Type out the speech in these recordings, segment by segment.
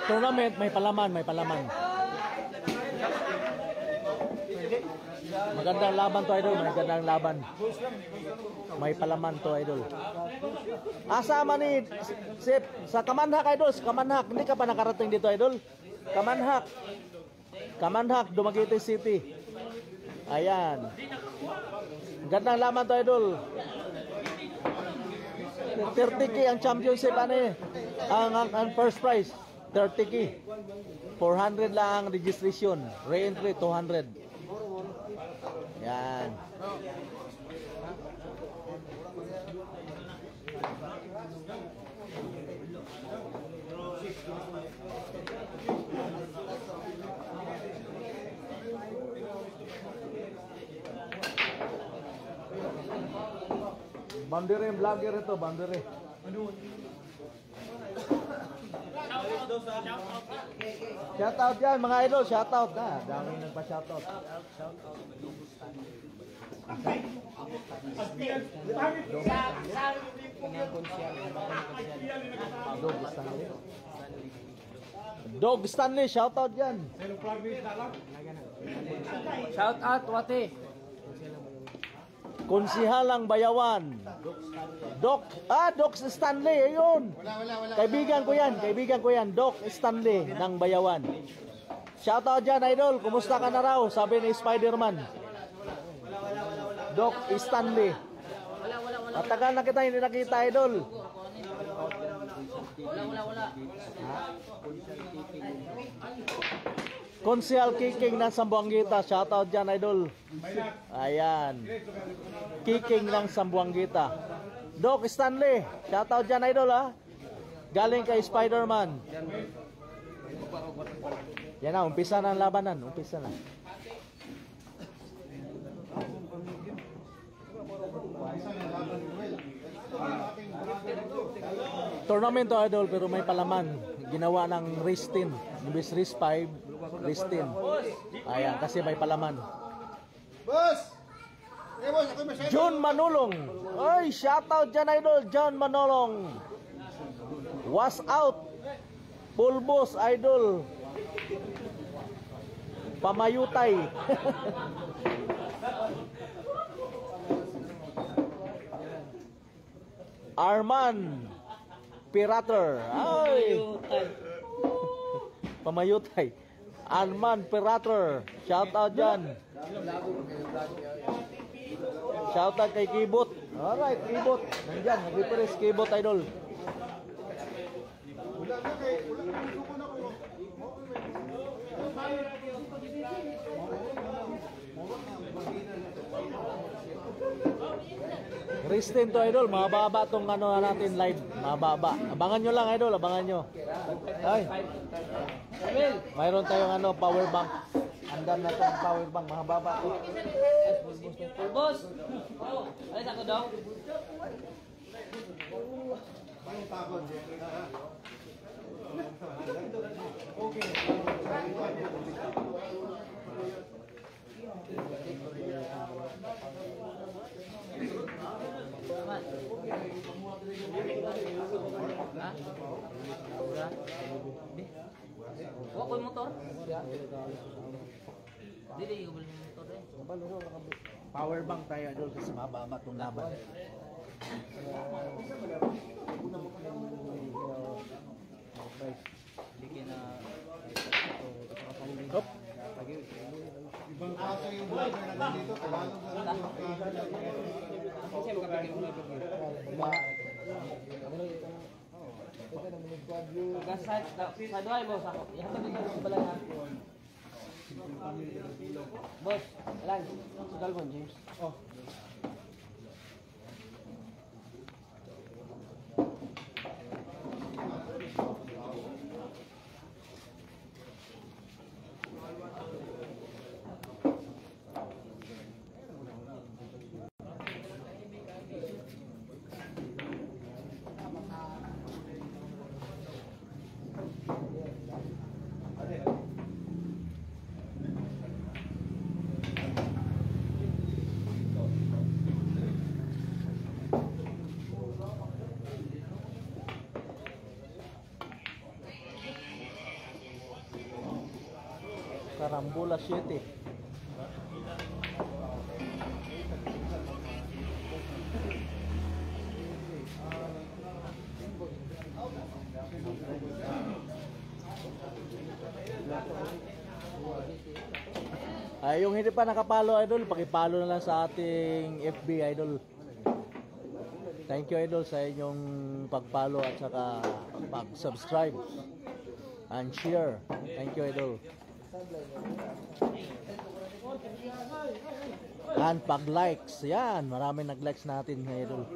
Tournament, may palaman, may palaman. Magandang laban to, idol. Magandang laban. May palaman to, idol. Asama ni Sip sa Kamanhak, idol. Sa Kamanhak. Hindi ka pa nakarating dito, idol. Kamanhak. Kamanhak, Dumaguete City. Ayan. Magandang laban to, idol. 30k ang championship, ano eh. Ang first prize, 30k. 400 lang ang registration. Re-entry, 200. Yan. Bandere vlogger ito, bandere. Shout out yan mga idol, shout out na. Daming nagpa-shout out. Dog Stanley, shout out yan. Shout out Wate. Konsihalang Bayawan. Doc Stanley, ayun. Kaibigan ko yan, Doc Stanley ng Bayawan. Shout out dyan, idol. Kumusta ka na raw? Sabi ni Spider-Man. Doc Stanley. At tagal na kita hindi nakita, idol. Wala. Konsyal Kiking ng Sambuanggita. Shoutout dyan, idol. Ayan. Kiking ng Sambuanggita. Doc Stanley. Shoutout dyan, idol, ha. Galing kay Spider-Man. Yan na, umpisa na ang labanan. Umpisa na. Tournament to, idol, pero may palaman. Ginawa ng race 10. Imbis race 5. Listin. Ayan, kasi may palaman. Boss! John Manulong. Ay, shoutout dyan, idol. John Manulong. Was out. Pulbos, idol. Pamayutay. Arman Pirater. Ay. Pamayutay. Arman Pirater. Shout out dyan. Shout out kay Kibot. Alright, Kibot. Nandyan, nag-repress Kibot, idol. Kristin to, idol. Mababa tong ano natin live. Mababa. Abangan nyo lang, idol. Abangan nyo. Ay. Mayroon tayong ano, power bank. Andan na itong power bank. Mababa to. Boss. Ay, ako daw. Ha? Oh, ko motor? Dili ko balik motor eh. Power bank tayo, idol. Kasi mababa itong laban. Bigyan na Hop. Ibang klase yung vlogger na nandito. Tagalog na sa doy boss ako. Ihatag dito sa balayan. Boss, lang. Sugal mo, James. Oh. Carambola City. Ay, yung hindi pa nakapalo idol, pakipalo na lang sa ating FB idol. Thank you idol sa inyong pagpalo at saka pag-subscribe and share. Thank you idol. And pag-likes, yan, maraming nag-likes natin idol.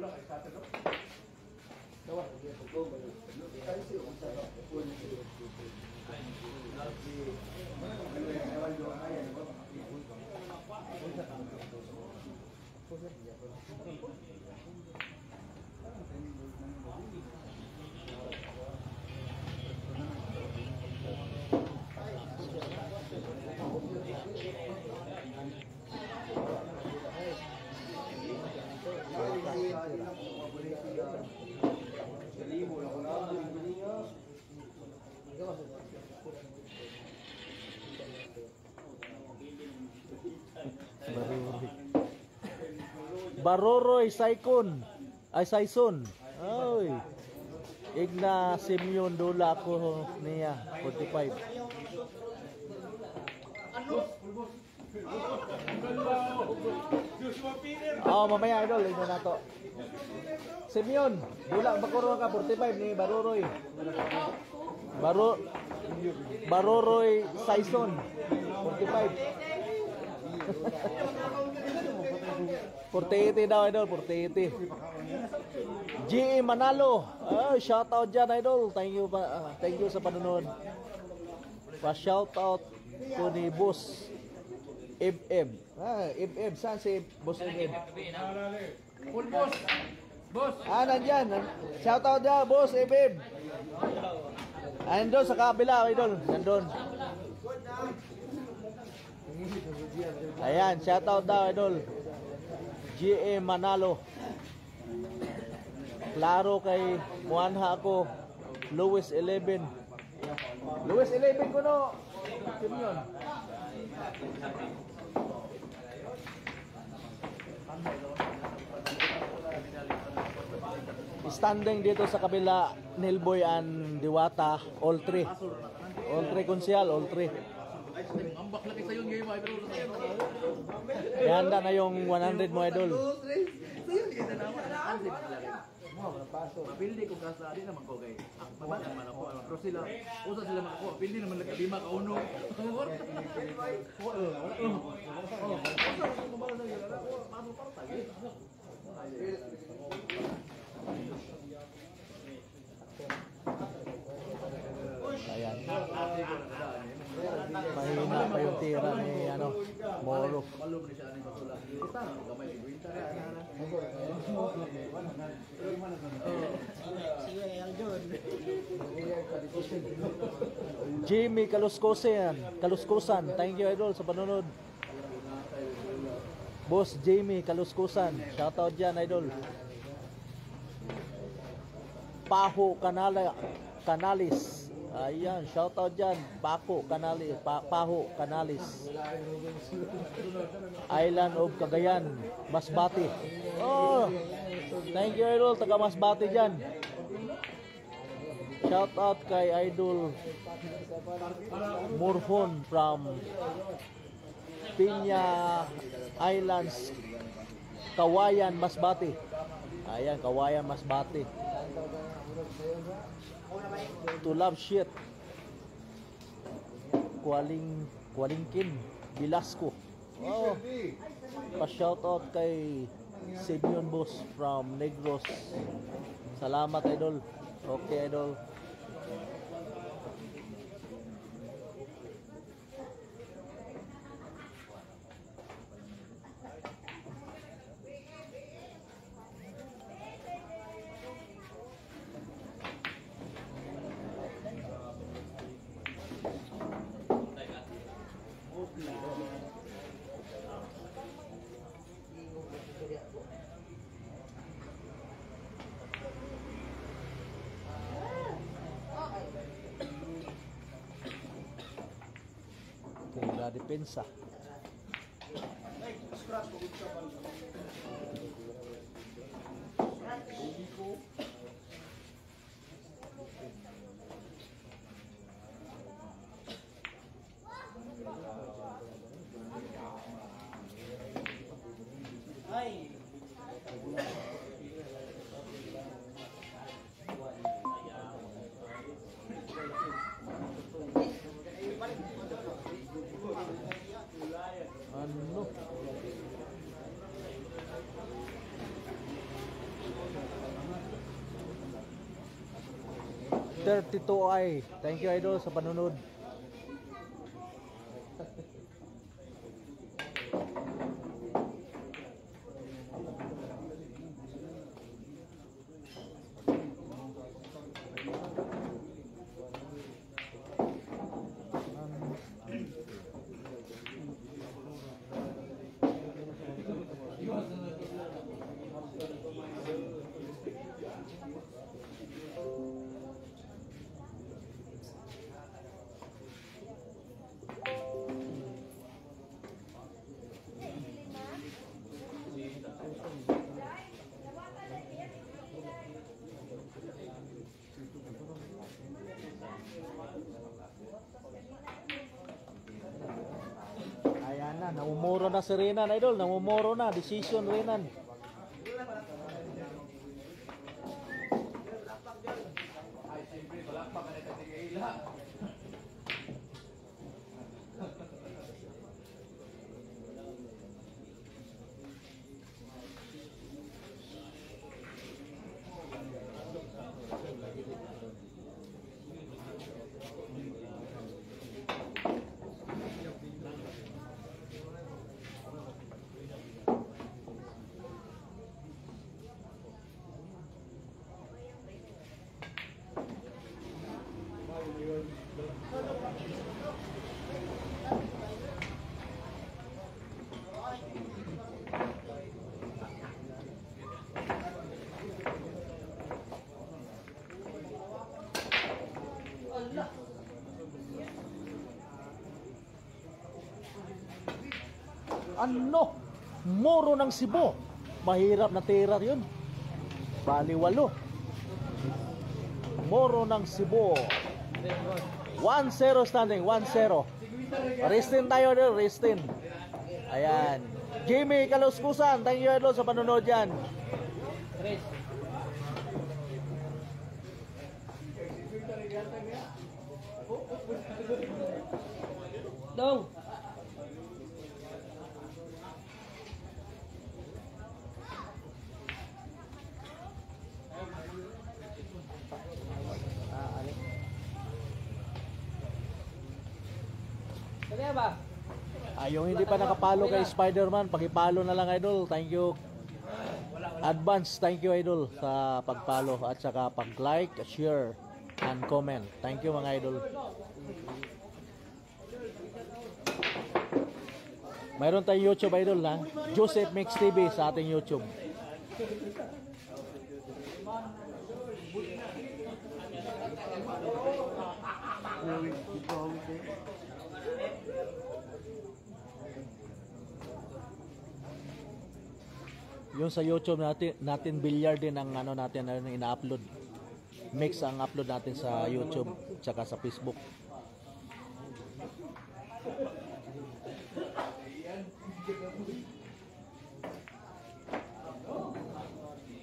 Baroroy Saikon ay Saison. Ay. Igna Simeon Dula ako niya 45. Oh, mamaya idol, ino na to. Simeon, Dula bakuro ka 45 ni Baroroy. Baroroy Saison 45. 40 daw idol, 40. GE Manalo. Shout out dyan idol. Thank you sa panonood. Pa-shout out ko ni Boss Eb. Eb. Saan si Boss Eb? Full boss. Boss. Nandyan. Shout out dyan, Boss Eb. Nandun sa kabila idol. Nandun. Ayan, shout out daw idol. GE Manalo. Klaro kay Muanha ako. Louis 11. Louis 11 ko no. Sino yun? Standing dito sa kabila, Nilboy and Diwata, all three. All three konsyal, all three. Ambak lagi sa yung game ay pero Ihanda na yung 100 mo idol. Mapildi ko kasa di naman ko kay mabatang man ako pero sila usa sila makakuha pildi naman nagkadima ka uno. Ayan. Mahina pa yung tira ni Moro. Jimmy Kaluskusan. Thank you idol sa panonood. Boss Jamie Kaluskusan. Shout out dyan idol. Paho Canalis. Ayan, shout out dyan. Paho Canalis. Island of Cagayan, Masbate. Oh, thank you idol, taga Masbate dyan. Shout out kay idol Murhon from Piña Islands, Kawayan, Masbate. Ayan, Kawayan, Masbate. To love shit. Kualingkin Bilasco. Oh, pa-shout out kay Simeon Boss from Negros. Salamat idol. Okay idol. mga depensa. Ano? ₱32. Thank you idol sa panunod. Ayan na, namumuro na si Renan idol, namumuro na, decision Renan. Ay, siyempre, balakpak ka na ila. Ano? Moro ng Cebu. Mahirap na tira yun. Bali 8. Moro ng Cebu. 1-0 standing, 1-0. Restin tayo din, restin. Ayan. Jimmy Kaluskusan, thank you idol sa panonood yan. Dong. Kaya ba? Yung hindi pa nakapalo kay Spider-Man, pakipalo na lang idol. Thank you. Advance, thank you idol sa pagpalo at saka pag-like, share, and comment. Thank you mga idol. Mayroon tayong YouTube idol na Joseph Mix TV sa ating YouTube. Yung sa YouTube natin billiard din ang ano natin ang ina-upload. Mix ang upload natin sa YouTube tsaka sa Facebook.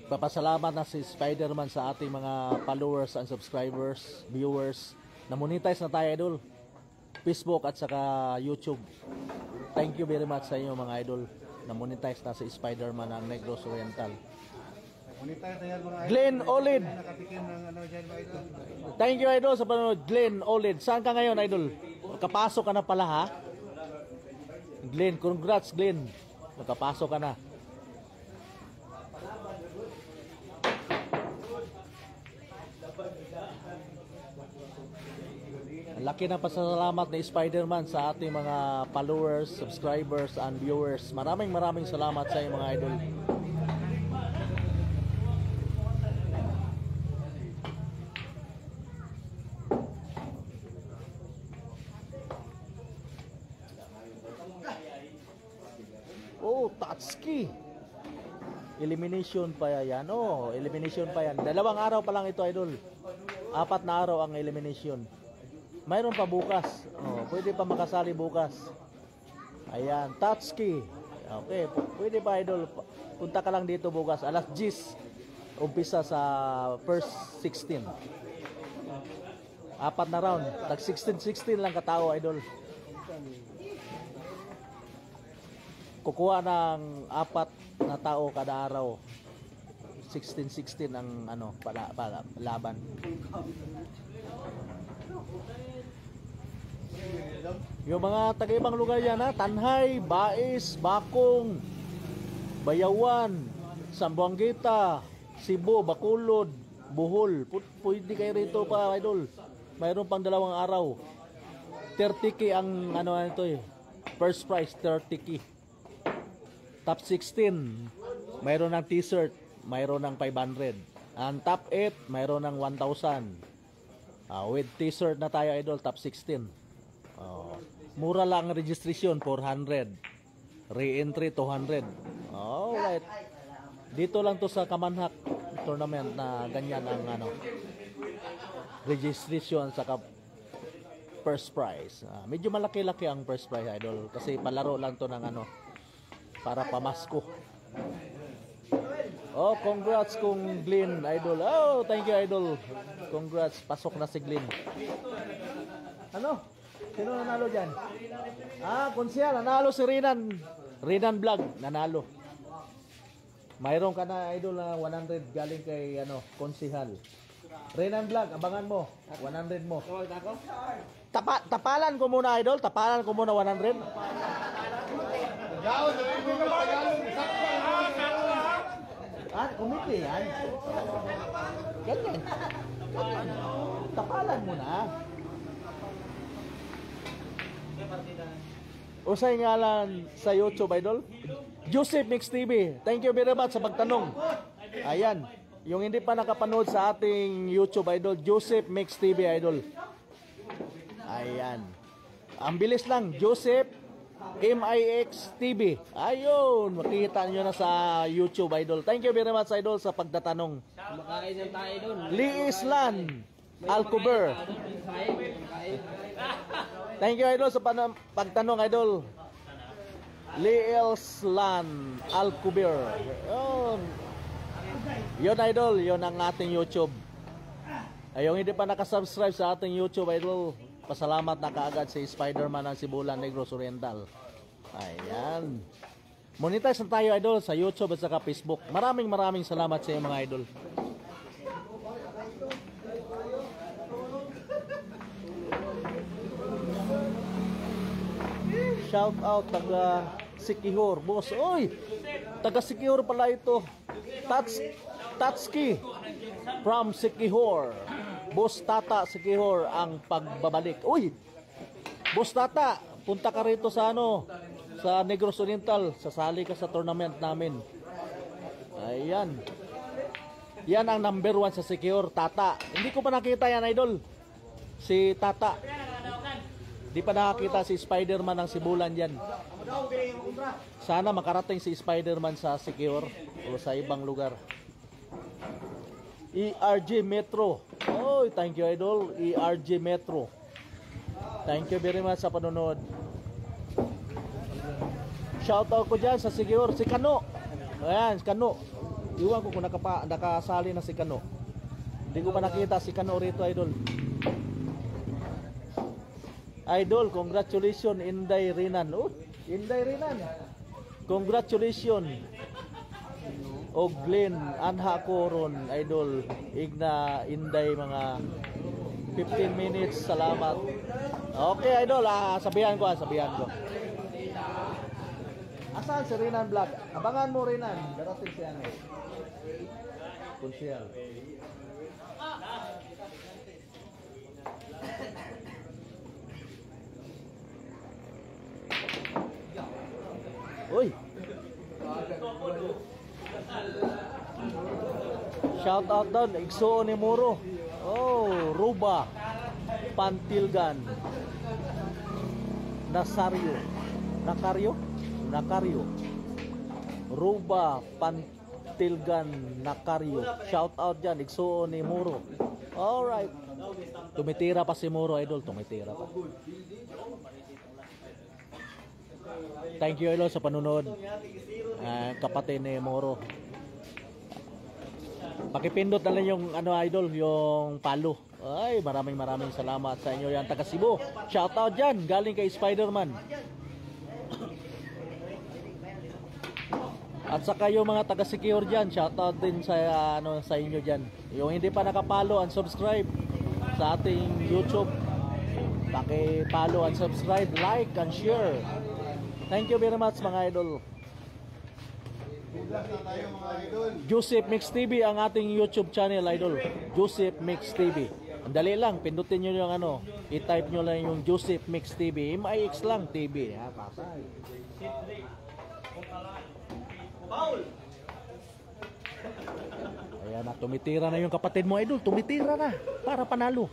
Papasalamat na si Spider-Man sa ating mga followers and subscribers, viewers. Na-monetize na tayo idol. Facebook at saka YouTube. Thank you very much sa inyo mga idol. Na-monetize na si Spider-Man ng Negros Oriental. Monetize na yan mga idol. Glenn Olid. Nakatikim ng ano dyan mga idol. Thank you idol sa panonood. Glenn Olid. Saan ka ngayon idol? Nakapasok ka na pala ha? Glenn, congrats Glenn. Nakapasok ka na. Laki ng pasasalamat ni Spider-Man sa ating mga followers, subscribers, and viewers. Maraming salamat sa inyo mga idol. Tatsuki. Elimination pa yan. Oh, elimination pa yan. 2 araw pa lang ito, idol. 4 na araw ang elimination. Mayroon pa bukas. Oh, pwede pa makasali bukas. Ayan, Tatsuki. Okay, pwede pa, idol. Punta ka lang dito bukas. Alas 10. Umpisa sa first 16. 4 na round. Tag 16-16 lang katao, idol. Kukuha ng 4 na tao kada araw. 16-16 ang ano, laban. Yung mga taga-ibang lugar yan ha, Tanhay, Bais, Bakong, Bayawan, Sambuanguita, Cebu, Bacolod, Bohol. Pwede kayo rito pa, idol. Mayroon pang 2 araw. 30k ang ano ito eh. First prize 30k. Top 16, mayroon ng t-shirt, mayroon ng 500. Ang top 8, mayroon ng 1,000. With t-shirt na tayo, idol, top 16. Mura lang ang registration, 400. Re-entry, 200. Alright. Dito lang to sa Kamanhak tournament na ganyan ang ano, registration sa first prize. Medyo malaki-laki ang first prize, idol, kasi palaro lang to ng ano, para pamasko. Oh, congrats kung Glenn, idol. Oh, thank you, idol. Congrats, pasok na si Glenn. Ano? Sino nanalo dyan? Konsyal, nanalo si Rinan. Rinan Vlog, nanalo. Mayroon ka na, idol, na 100 galing kay ano, konsihal. Rinan Vlog, abangan mo. 100 mo. Tapalan ko muna, idol. Tapalan ko muna 100. Kumiti yan. Ganyan. Tapalan mo na. Usay ngalan sa YouTube, idol. Joseph Mix TV. Thank you very much sa pagtanong. Ayan. Yung hindi pa nakapanood sa ating YouTube, idol, Joseph Mix TV, idol. Ayan. Ang bilis lang, Joseph MIX TV. Ayun, makikita nyo na sa YouTube, idol. Thank you very much, idol, sa pagtatanong. Kumakain ng tayo doon. Liislan Alcober. Thank you, idol, sa pagtanong, idol. Liislan Alcober. Yun, idol, yun ang ating YouTube. Ayong hindi pa nakasubscribe sa ating YouTube, idol, pasalamat na kaagad si Spider-Man ng Sibulan Negros Oriental. Ayan. Monetize na tayo, idol, sa YouTube at saka Facebook. Maraming salamat sa iyo, mga idol. Shout out taga Sikihor, boss. Oy, taga Sikihor pala ito. Tatsuki from Sikihor. Boss Tata Sikihor ang pagbabalik. Uy, Boss Tata, punta ka rito sa ano, sa Negros Oriental. Sasali ka sa tournament namin. Ayan. Yan ang number 1 sa Sikihor, Tata. Hindi ko pa nakita yan, idol. Si Tata. Di pa nakakita si Spider-Man ng Sibulan yan. Sana makarating si Spider-Man sa Sikihor o sa ibang lugar. ERG Metro. Oh, thank you, idol. ERG Metro. Thank you very much sa panonood. Shoutout ko dyan sa Sikihor, si Kano. Ayan, si Kano. Iwan ko kung nakasali na si Kano. Hindi ko pa nakita si Kano rito, idol. Idol, congratulations, Inday Rinan. Oh, Inday Rinan. Congratulations. O Glenn, anha ko ron, idol. Igna, Inday, mga 15 minutes. Salamat. Okay, idol. Sabihan ko. Asan si Rinan Vlog? Abangan mo, Rinan. Darating siya ano. Kunsyal. Uy. Shout out doon, Igsuo ni Muro. Oh, Ruba, Pantilgan, Nasario, Nakaryo. Ruba Pantilgan Nakaryo. Shout out dyan. Igsuon ni Muro. Alright. Tumitira pa si Muro, idol. Tumitira pa. Thank you, idol, sa panunod. Kapatid ni Muro. Pakipindot na lang yung ano, idol, yung palo. Ay, maraming salamat sa inyo yan, taga Cebu. Shout out dyan, galing kay Spider-Man. At saka yung mga taga-secure dyan, shout out din sa, ano, sa inyo dyan. Yung hindi pa nakapalo, unsubscribe sa ating YouTube. Paki-follow and subscribe, like and share. Thank you very much mga idol. Bugas na tayo mga idol. Joseph Mix TV ang ating YouTube channel, idol. Joseph Mix TV. Ang dali lang, pindutin nyo yung ano, i-type nyo lang yung Joseph Mix TV. MIX lang TV. Ha, pasay. Ayan na, tumitira na yung kapatid mo, idol. Tumitira na para panalo.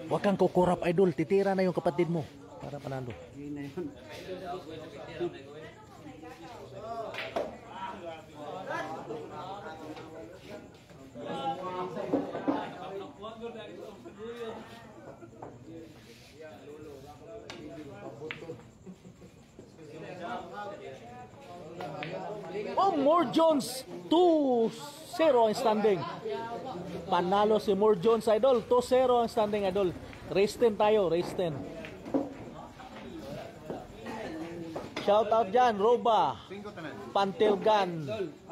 Huwag kang kukurap, idol. Titira na yung kapatid mo para panalo. Oh, Moore Jones 2-0 ang standing. Panalo si Moore Jones, idol. 2-0 ang standing, idol. Race 10 tayo, race 10. Shout out dyan, Roba Pantilgan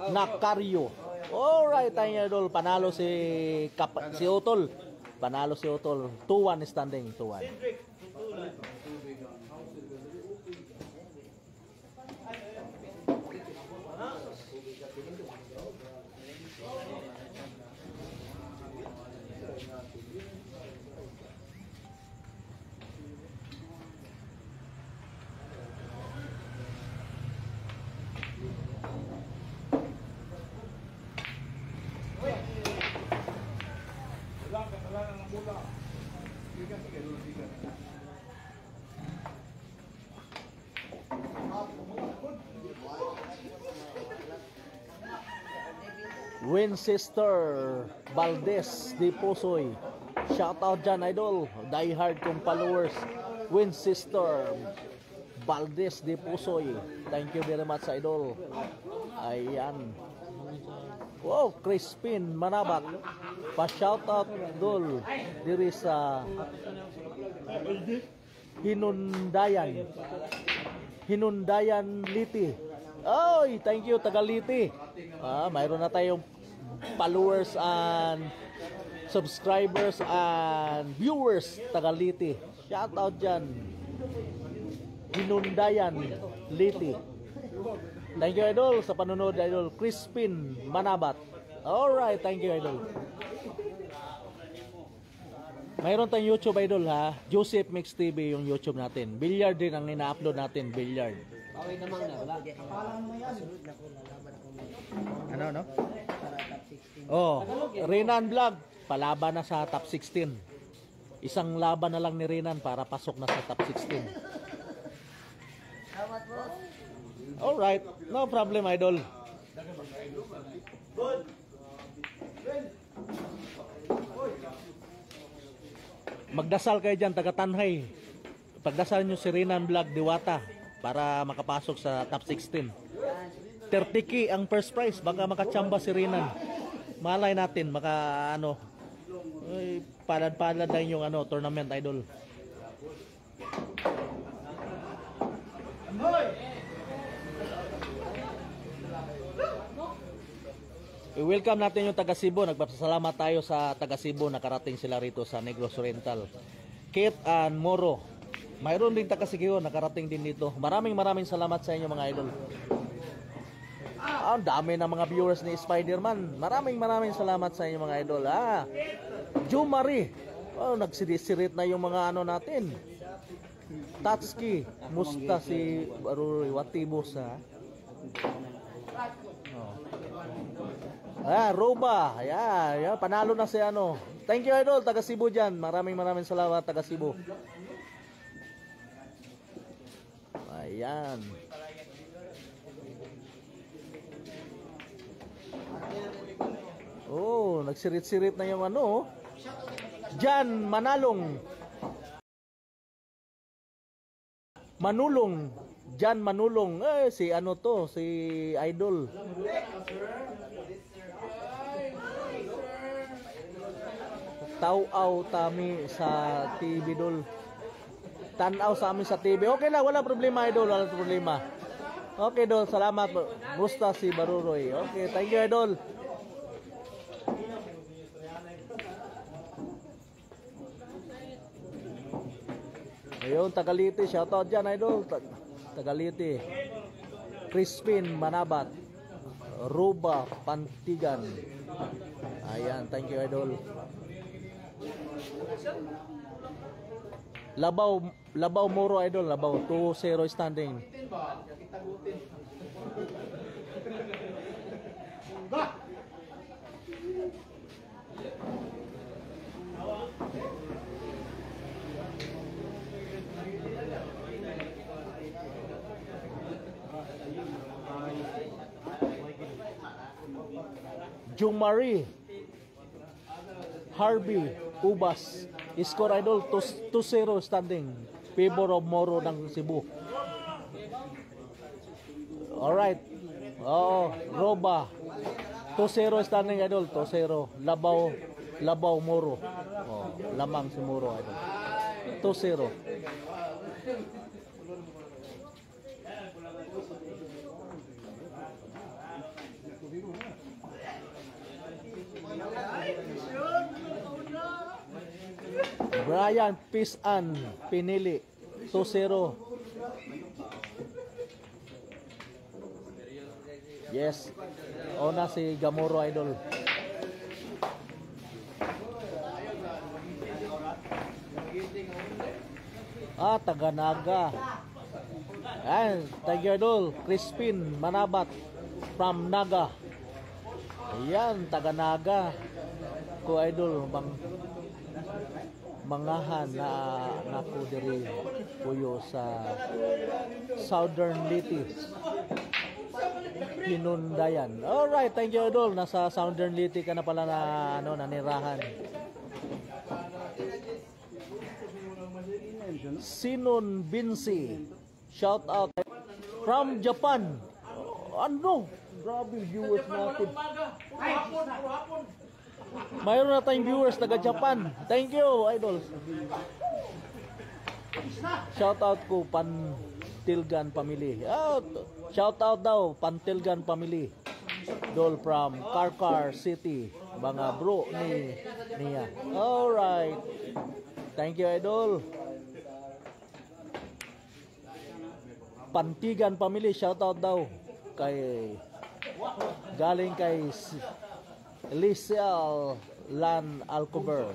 Nakaryo. Alright, tayo, idol. Panalo si Utol. Panalo si Utol. 2-1 standing, 2-1. Winchester Valdez de Pusoy. Shout out dyan, idol. Die hard kong followers. Winchester Valdez de Pusoy. Thank you very much, idol. Ayan. Wow, Crispin Manabat. Pa-shout out, idol. Diri sa Hinundayan Liti. Oy, thank you, Tagaliti. Mayroon na tayong followers and subscribers and viewers, Tagaliti. Shout out dyan. Hinundayan Liti. Thank you, idol, sa panunod, idol. Crispin Manabat. Alright, thank you, idol. Mayroon tayong YouTube, idol, ha. Joseph Mix TV yung YouTube natin. Billiard din ang ina-upload natin, billiard. Okay naman na, wala. Ano? Oh, Renan Vlog, palaban na sa top 16. Isang laban na lang ni Renan para pasok na sa top 16. Alright, no problem, idol. Magdasal kayo dyan, taga-Tanhay. Pagdasal nyo si Renan Vlog Diwata para makapasok sa top 16. 30K ang first prize, baka makachamba si Renan. Malay natin, palad-palad lang yung tournament, idol. I-welcome natin yung taga Cebu. Nagpapasalamat tayo sa taga Cebu. Nakarating sila rito sa Negros Oriental. Kit and Moro. Mayroon din taga Cebu. Nakarating din dito. Maraming salamat sa inyo, mga idol. Ang dami ng mga viewers ni Spider-Man. Maraming salamat sa inyo, mga idol. Jumari. Nagsirisirit na yung mga natin. Tatsuki. Musta si Watibos, ha? Roba. Ayan, panalo na si ano. Thank you, idol. Taga Cebu dyan. Maraming salamat, taga Cebu. Ayan. Oh, nagsirit-sirit na yung ano. Jan Manalong. Manulong. Jan Manulong. Si ano to, si idol. Tauaw tami sa TV dol. Tanaw sa amin sa TV. Okay lang, wala problema idol, wala problema. Okay dol, salamat. Musta si Baruroy. Okay, thank you idol. Ayun, Tagalite, shoutout dyan idol. Tagalite. Crispin Manabat. Ruba Pantigan. Ayan, thank you idol. Labaw Moro idol, Labaw 2-0 standing. Jumari Harvey Ubas score idol 2-0 standing favor of Moro ng Cebu. Alright. Roba 2-0 standing idol, 2-0. Labaw Moro. Lamang si Moro idol. 2-0. Brian Pisan Pinili 2-0. Yes. Ona si Gamoro idol. Taganaga. Ayan, thank you idol. Crispin Manabat from Naga. Ayan, Taganaga. Ko idol mangahan na nako diri puyo sa Southern Liti Hinundayan. Alright, thank you idol. Nasa Southern Liti ka na pala na nanirahan. Sinon Binsi, shout out from Japan. Grabe viewers natin. Mayroon na tayong viewers taga Japan. Thank you, idol. Shout out ko Pantilgan family. Shout out daw Pantilgan family. Dol from Karkar City. Mga bro niya. Alright. Thank you, idol. Pantigan family, shout out daw galing kay Lisel Lan Alcover,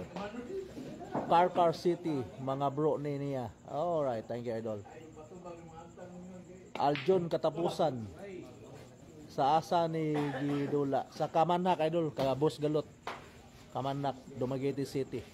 Karkar City, mga bro niya. Alright, thank you idol. Aljon Katapusan sa asa ni Gidula sa Kamanak idol, Kagabos Galot, Kamanak, Dumaguete City.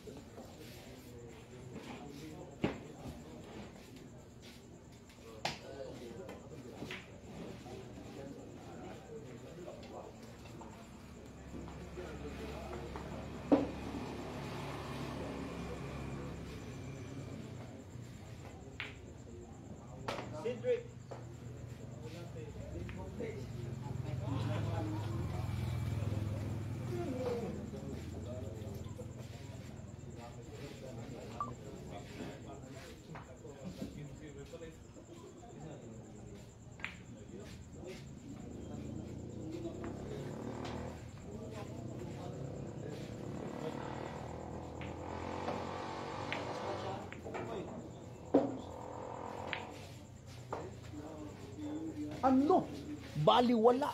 Baliwala.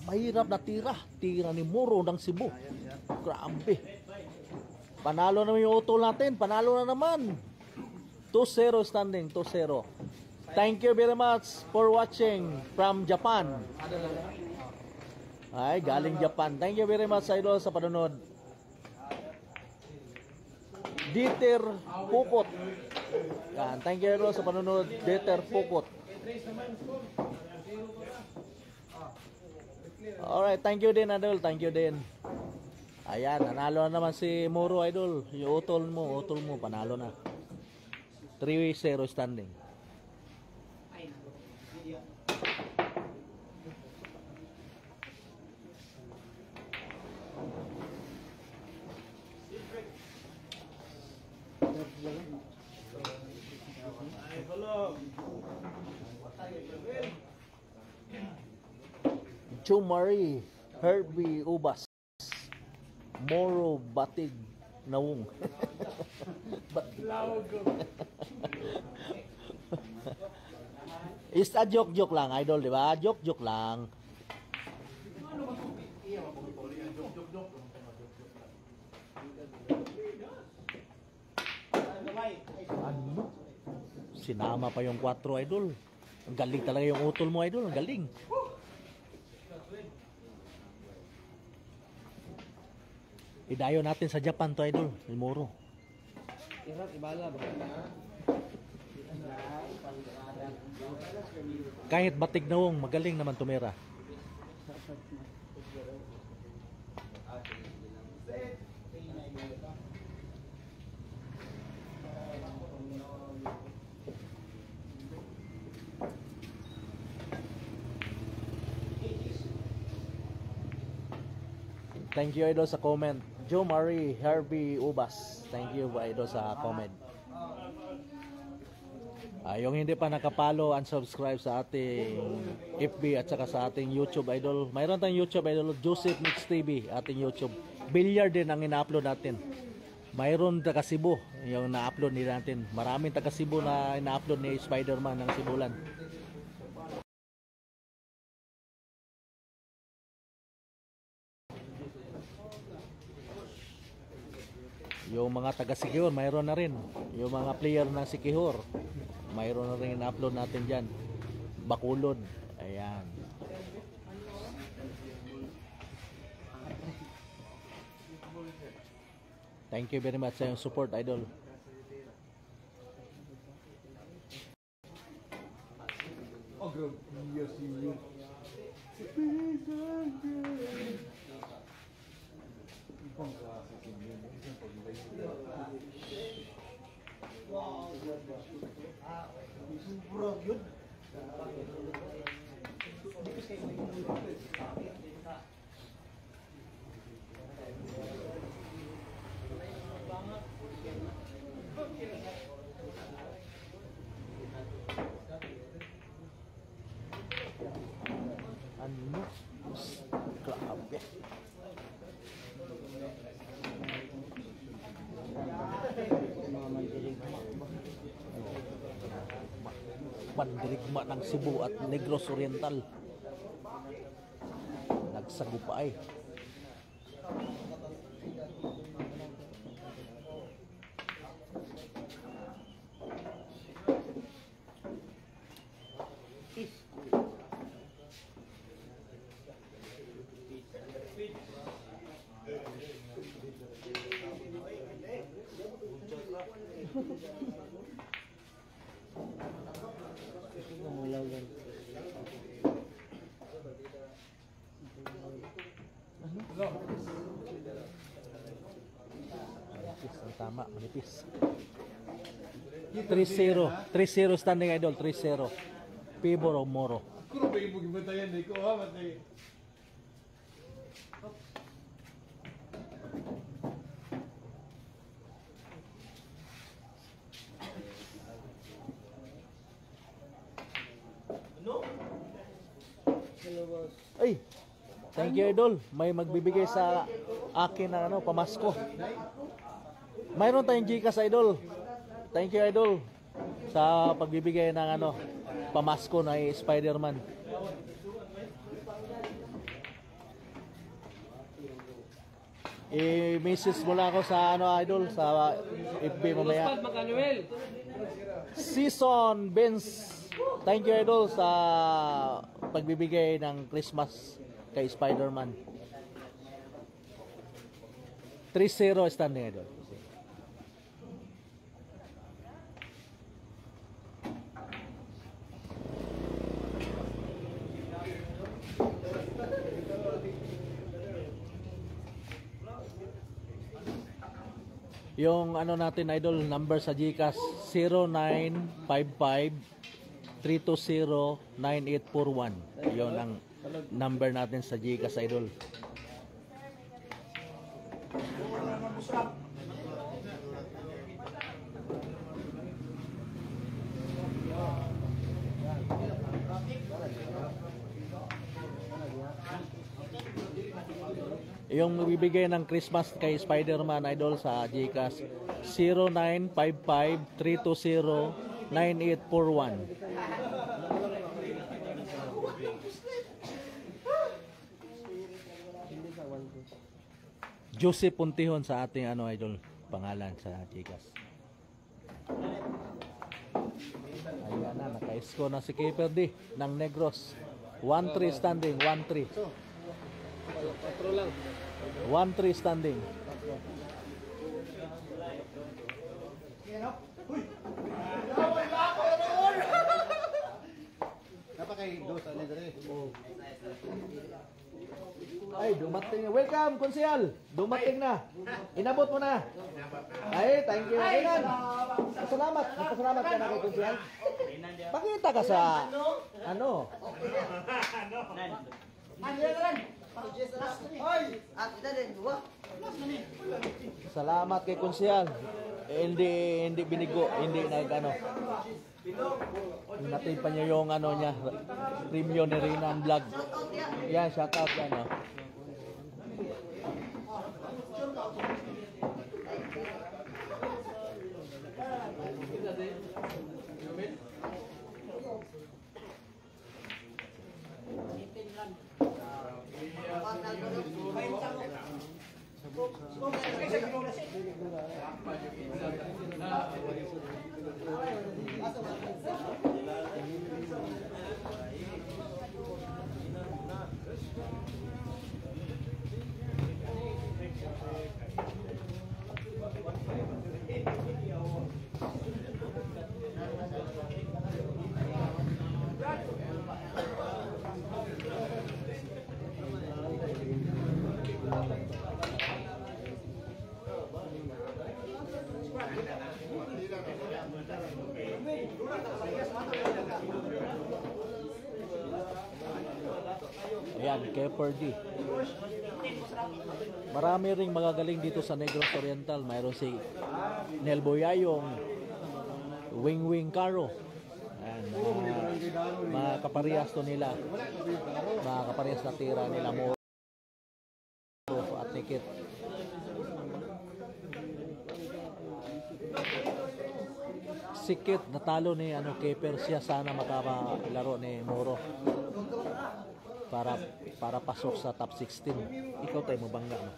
Mahirap na tira ni Moro ng Cebu. Grabe. Panalo naman yung utol natin. Panalo na naman. 2-0 standing, 2-0. Thank you very much for watching from Japan. Ay, galing Japan. Thank you very much, idol, sa panonood. Dieter Pukot. Yan, thank you, idol, sa panonood. Dieter Pukot. Alright, thank you din, idol. Thank you din. Ayan, nanalo na naman si Moro, idol. Yung utol mo, panalo na. 3-0 standing. Chumari, Herbie Ubas, Moro Batig Nawong. Is a joke lang, idol, di ba? Joke lang. Ano? Sinama pa yung 4, idol. Ang galing talaga yung utol mo, idol. Ang galing. Idayo natin sa Japan to, idol. El Moro. Kahit batig nawong, magaling naman tumira. Thank you, idol, sa comment. Joe Marie Herbie Ubas. Thank you, idol, sa comment. Yung hindi pa nakapalo, unsubscribe sa ating FB at saka sa ating YouTube, idol. Mayroon tayong YouTube, idol, Joseph Mix TV, ating YouTube. Billiard din ang ina-upload natin. Mayroon taga Cebu, yung na-upload nila natin. Maraming taga Cebu na ina-upload ni Spider-Man ng Cebulan. Yung mga taga Sikihor, mayroon na rin. Yung mga player ng Sikihor, mayroon na rin na-upload natin dyan. Bakulod. Ayan. Thank you very much sa iyong support, idol. Oh, grabe. Yes, yun. Ano? Grabe. Bandirigma ng Cebu at Negros Oriental. Nagsagupay. Manipis, ang tama, manipis. 3-0. 3-0 standing, idol. 3-0. Pibor o Moro. Kuro ba yung pagibatayan na ikaw, ha? Matay. Ay, thank you, idol. May magbibigay sa akin na ano, pamasko. Mayroon tayong Gcash, idol. Thank you, idol, sa pagbibigay ng ano, pamasko na Spider-Man. I-message mo lang ako sa ano, idol, sa FB mamaya. Season Benz. Thank you, idol, sa pagbibigay ng Christmas kay Spider-Man. 3-0 standing idol. Yung ano natin idol, number sa GCash 0955-320-9841. Yun ang number natin sa GCash idol. Yung magbibigay ng Christmas kay Spider-Man idol sa GCash 0955-320-9841. Joseph Puntihon sa ating ano idol pangalan sa GCash. Ayan na, naka-score na si Keeper D ng Negros. 1-3 standing, 1-3. 1-3 standing. Dapat kay dos ano dere. Ay, dumating na. Welcome, Konsyal. Dumating na. Inabot mo na. Ay, thank you. Kailan? Salamat. Pasalamat ka na kay Konsyal. Pakita ka sa ano? Salamat kay Konsyal. Hindi binigo, hindi nagano. Natay pa niya yung ano niya, premium ni Rinan Vlog. Yan, shout out yan. Oh. Ayan, Keeper D. Marami ring magagaling dito sa Negros Oriental. Mayroon si Nel Boyayong, Wing Wing Caro. Ayan, mga kaparehas to nila. Mga kaparehas na tira nila mo at Nikit. Sikit natalo ni ano Keeper, siya sana makakalaro ni Moro para pasok sa top 16. Ikaw tayo mabangga no?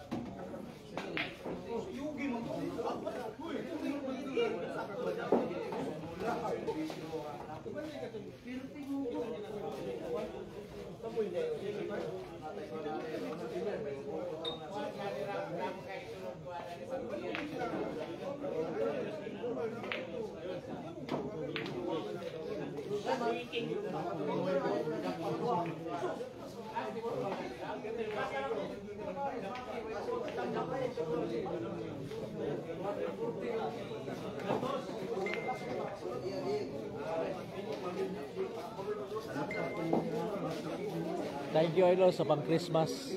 Thank you idol sa pang Christmas.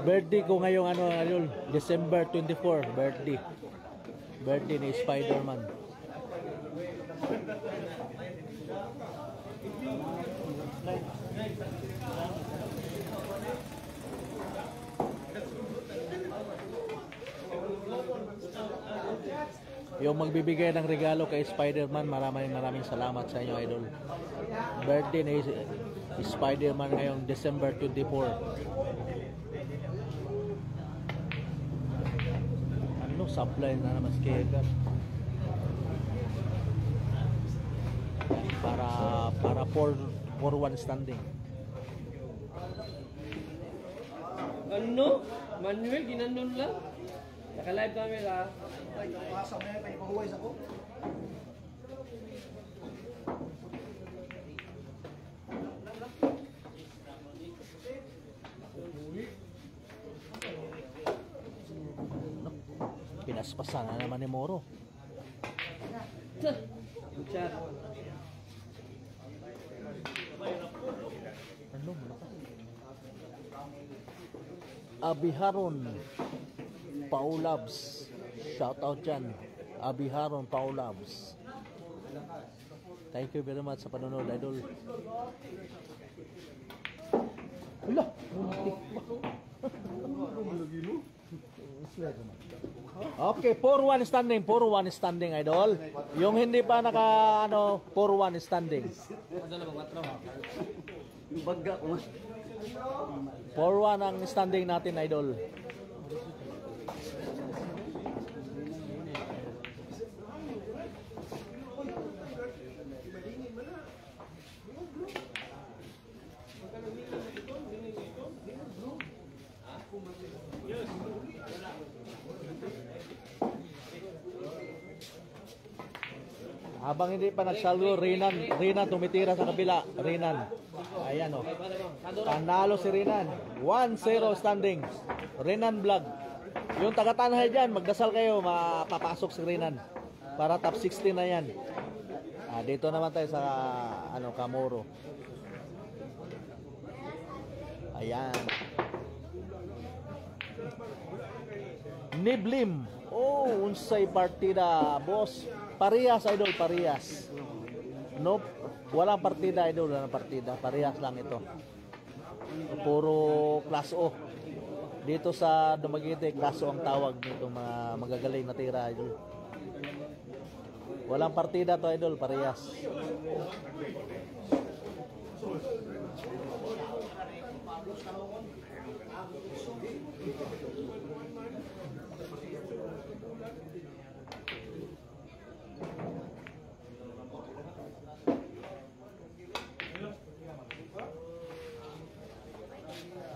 Birthday ko ngayong ano idol, December 24, birthday. Birthday ni Spider-Man. Yung magbibigay ng regalo kay Spider-Man, maraming salamat sa inyo idol. Birthday ni Spider-Man ngayong December 24. Ano, supply na naman skater. Para 4-1 standing. Ano? Manuel, ginanon lang. Naka-live kami la. Ay, nakakasa mo yan, pahipahuway sa ko. Pinaspasan na naman ni Moro. Chat. Ano mo ka? Abiharon Paulabs. Shout out dyan. Abiharon Paulabs. Thank you very much sa panonood, idol. Wala! Muntik pa. Okay, 4-1 standing. 4-1 standing, idol. Yung hindi pa naka, 4-1 standing. Bagga ko. 4-1 ang standing natin, idol. Habang hindi pa nagsaldo, Rinan tumitira sa kabila. Rinan. Ayan o. Panalo si Rinan. 1-0 standing. Rinan Vlog. Yung taga-Tanhay dyan, magdasal kayo, mapapasok si Rinan. Para top 16 na yan. Dito naman tayo sa Kamoro. Ayan. Niblim. Oh, unsay partida, boss. Parehas, idol, parehas. Nope, walang partida, idol, walang partida. Parehas lang ito. Puro class O. Dito sa Dumaguete, class O ang tawag nito, mga magagaling na tira, idol. Walang partida to, idol, parehas.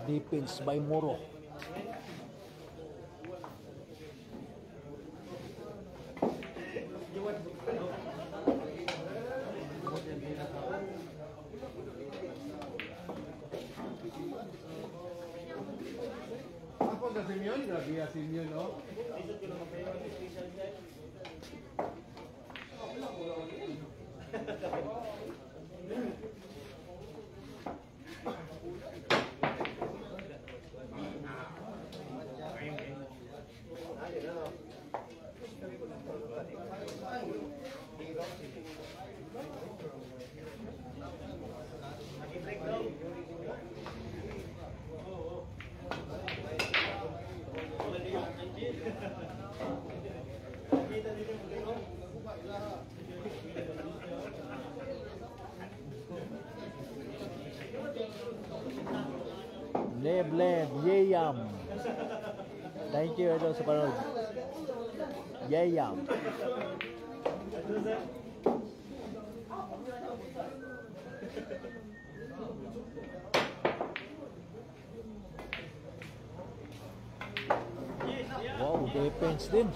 Defense by Moro. Ako na Simeon, grabe ya Simeon, no? Lebled, Yeyam. Thank you, idol, sa panood. Yeyam. Wow, defense din.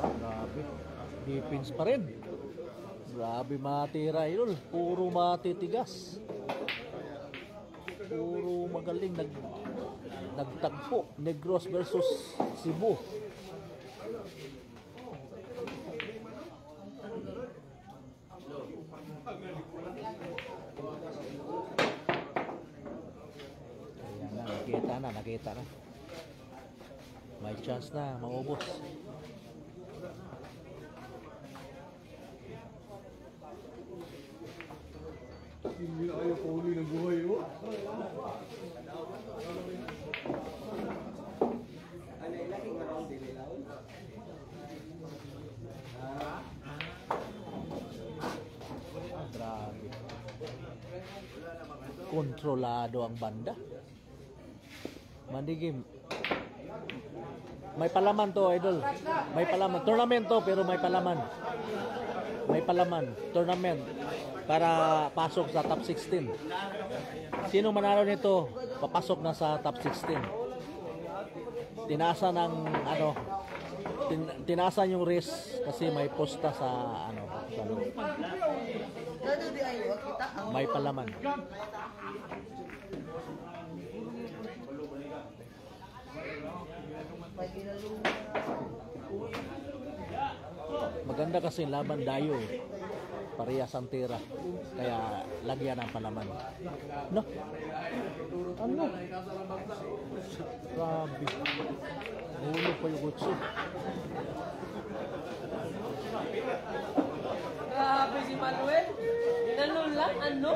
Grabe. Defense pa rin. Grabe matira, idol. Puro matitigas. Puro magaling nagtagpo. Negros versus Cebu. Ayan na, nakita na. May chance na, maubos. Hindi na kayo puli ng buhay, oh. Grabe. Kontrolado ang banda. Mandigim. May palaman to, idol. May palaman. Tournament to, pero may palaman. May palaman. Tournament. Para pasok sa top 16. Sino manalo nito, papasok na sa top 16. Tinasa ng ano, tinasan yung race kasi may posta sa ano, sa loob. May palaman. Maganda kasi laban dayo. Parehas ang tira. Kaya lagyan ng palaman. No? Ano? Grabe. Ulo pa yung kutsi. Grabe si Manuel. Ginanon lang, ano?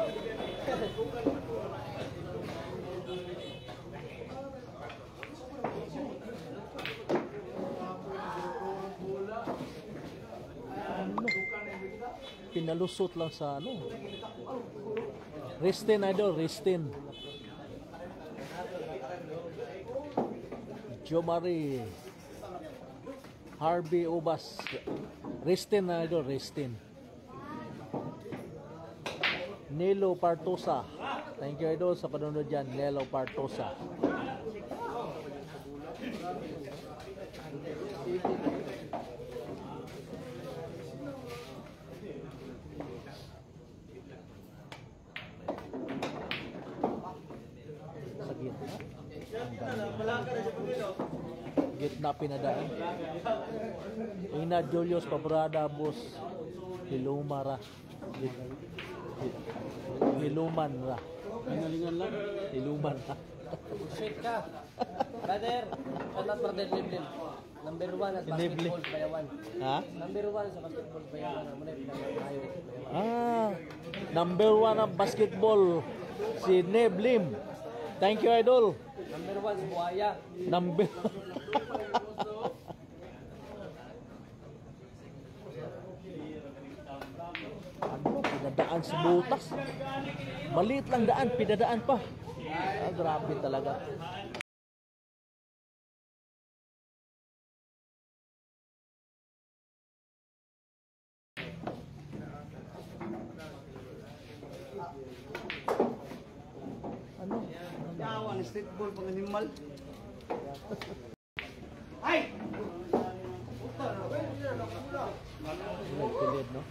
Pinalusot lang sa ano. Ristin, idol, Ristin. Jomari. Harvey Ubas. Ristin, idol, Ristin. Nelo Partosa. Thank you, idol, sa panonood dyan. Nelo Partosa. Sa gitna. Gitna pinadaan. Ina Julius Pabrada Bus Hilumara. Hiluman ra. Pinalingan lang. Hiluman ra. Shit ka. Brother, shout out brother Liblin. Number 1 at Liblin. basketball bayawan. Ha? Number 1 sa basketball bayawan. Ano na pinakayo. Ah, number 1 ng basketball si Neblim. Thank you, idol. Number 1 sa Buhaya. Number ano, pinadaan sa butas. Maliit lang daan, pinadaan pa. Ah, grabe talaga. Ano? Yawan, streetball, pang-animal. Nagpilid, no?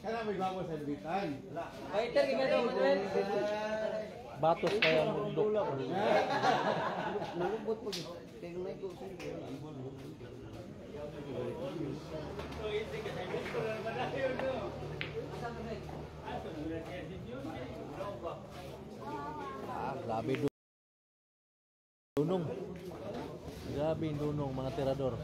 Kaya may bago sa libitan. Fighter ka daw, Manuel. Batos kaya mundo. Nalubot pag tingnan ko. Ah, grabe dunong. Grabe yung dunong mga tirador.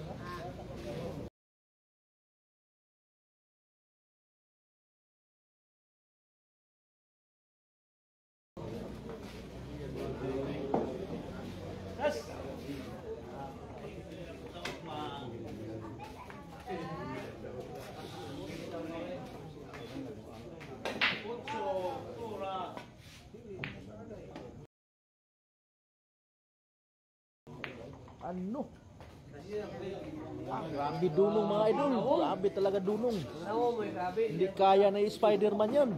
Ano? Ah, grabe dunong mga idol. Grabe talaga dunong. Ano mo, grabe. Hindi kaya na Spider-Man yan.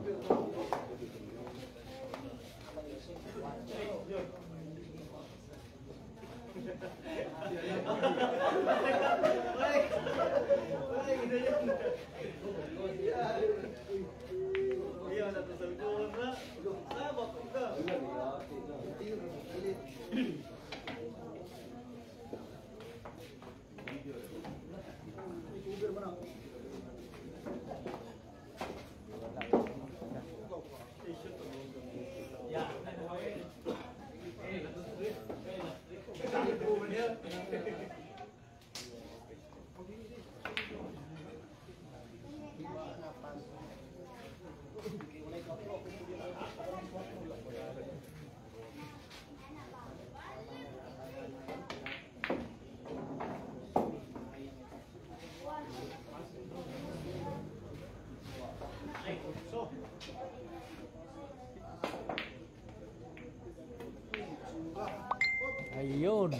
Ayun.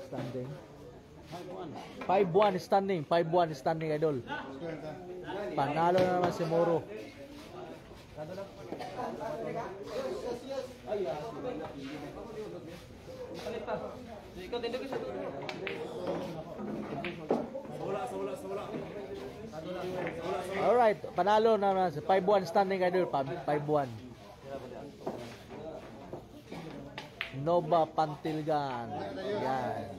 Standing. 5-1 standing. 5-1 standing, idol. Panalo na naman si Moro. Ikaw din dito. Alright, panalo na naman. 5-1 standing, idol. 5-1. Nova Pantilgan. Yan.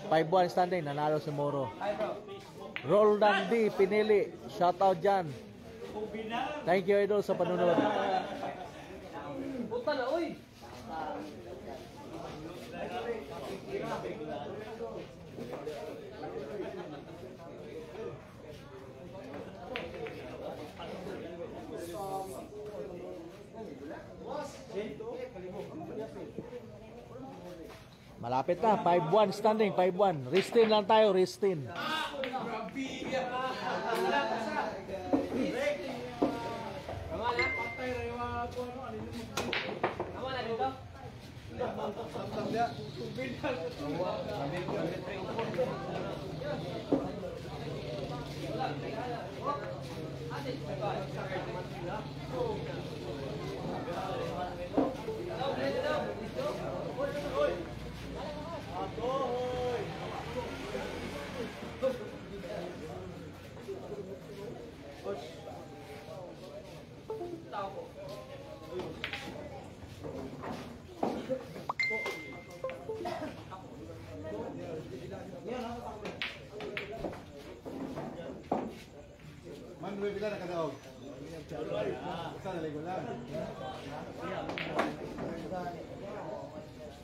5-1 standing, nanalo si Moro. Roldan D. Pinili. Shoutout dyan. Thank you, idol, sa panunod. Puta na, uy! Malapit na. 5-1 standing. 5-1. Ristin lang tayo. Ristin. Tama na dito? Man, may bila na kadaog. Basta naligo lang.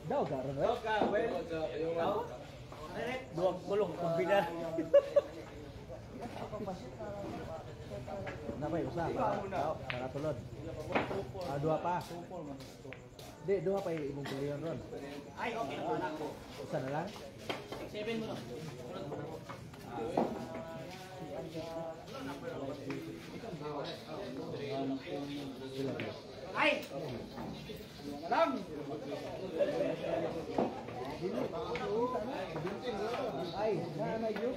Daw, garo na. Duwag kulong. Pagbinan. Napay, usa. Para tulod. Dua pa. Di, dua pa yung ibong pilihan ron. Ay, okay. Usa na lang. 7 mo na. Ay! Alam! Ay, na yun.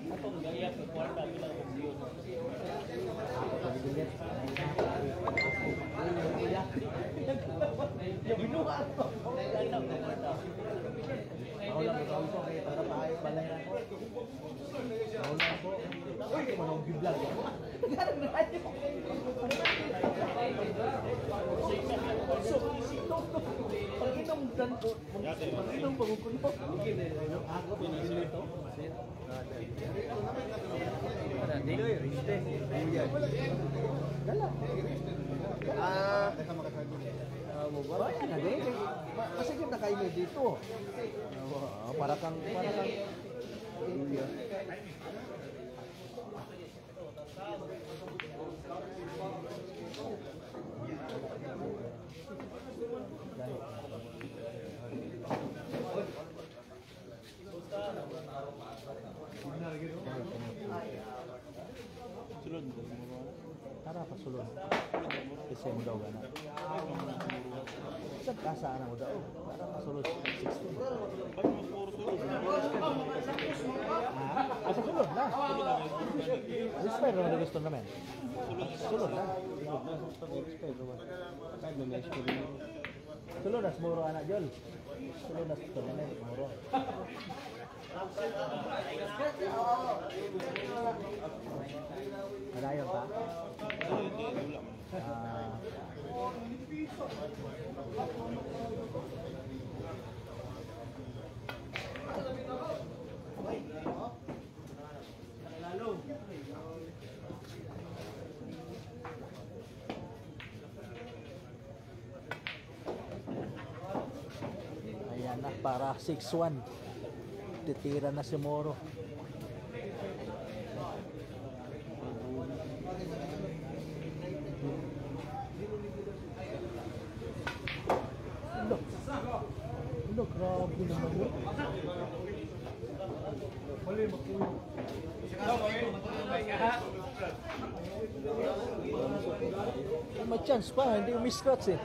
Atong gayak ng kwarta bilang yun. Yung binuha ko. Ako lang, ikaw ko kayo para maayos balay na ako. Ako lang po. Uy, manong biblag ako. Garang na tayo. Pag inom danto, pag inom pagukulo. Ako pinili ito. Dala. Bayan na din. Masigit na kayo dito. Para kang sulod. Tara pa sulod. Kasi mo daw gana. Sa kasa na mo daw. Para pa sulod 16. Asa sulod na. Respect na gusto naman. Sulod na. Sulod na muro anak Jol. Sulod na sulod na muro. Adayon pa? Ayan na, para 6-1. Titira na si Moro. Grabe naman yun. May chance pa, hindi umi-scratch eh.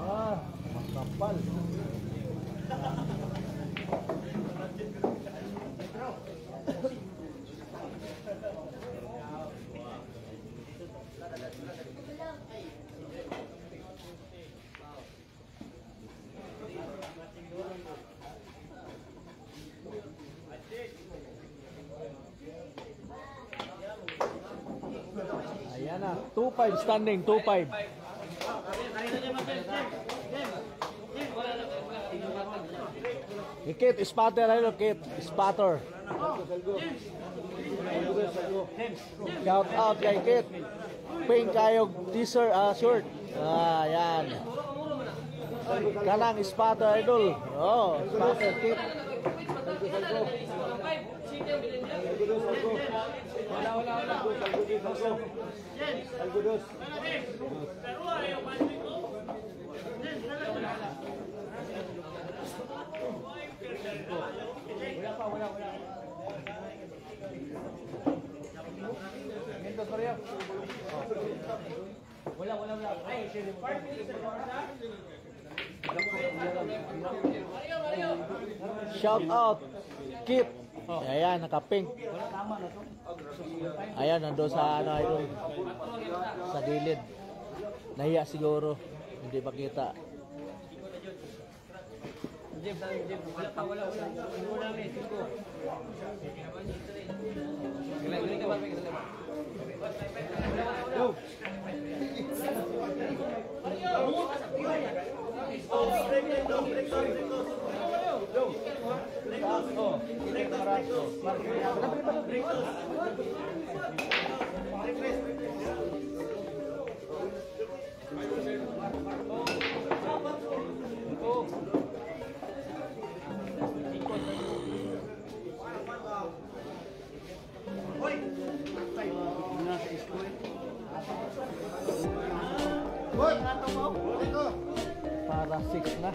Ah, makapal. Ayan na, 2-5 standing, 2-5. Kit, spatter, ayun, Kit, spatter. Shout out kay Kit. Pink kayog t-shirt, short. Yan. Kanang spatter, idol. Oh, spatter, Kit. Shout out Kit. Ayan, naka-pink. Ayan, nandun sa ano, idol. Sa gilid. Nahiya siguro. Hindi pa kita. Para 6 na.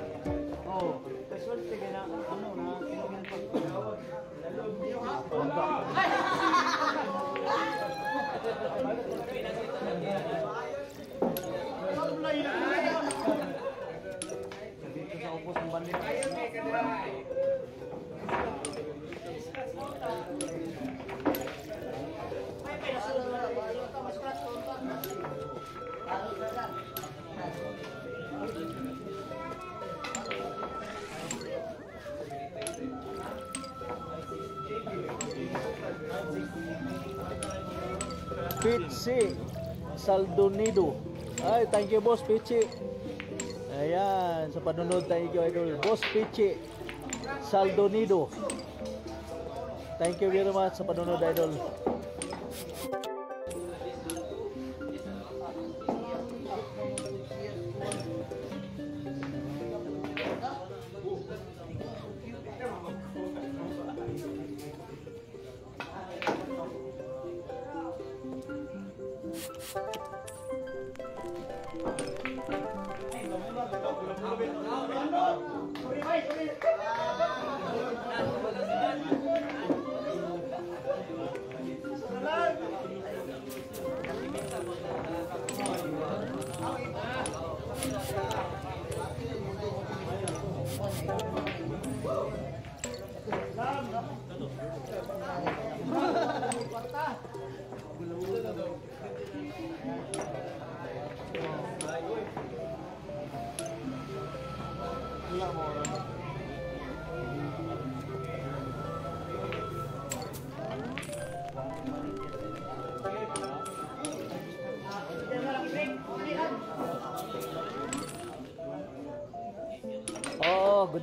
Pichi Saldonido. Ay, thank you boss Pichi. Ayan, sa panunod tayo idol. Boss Pichi Saldonido. Thank you very much sa panunod idol.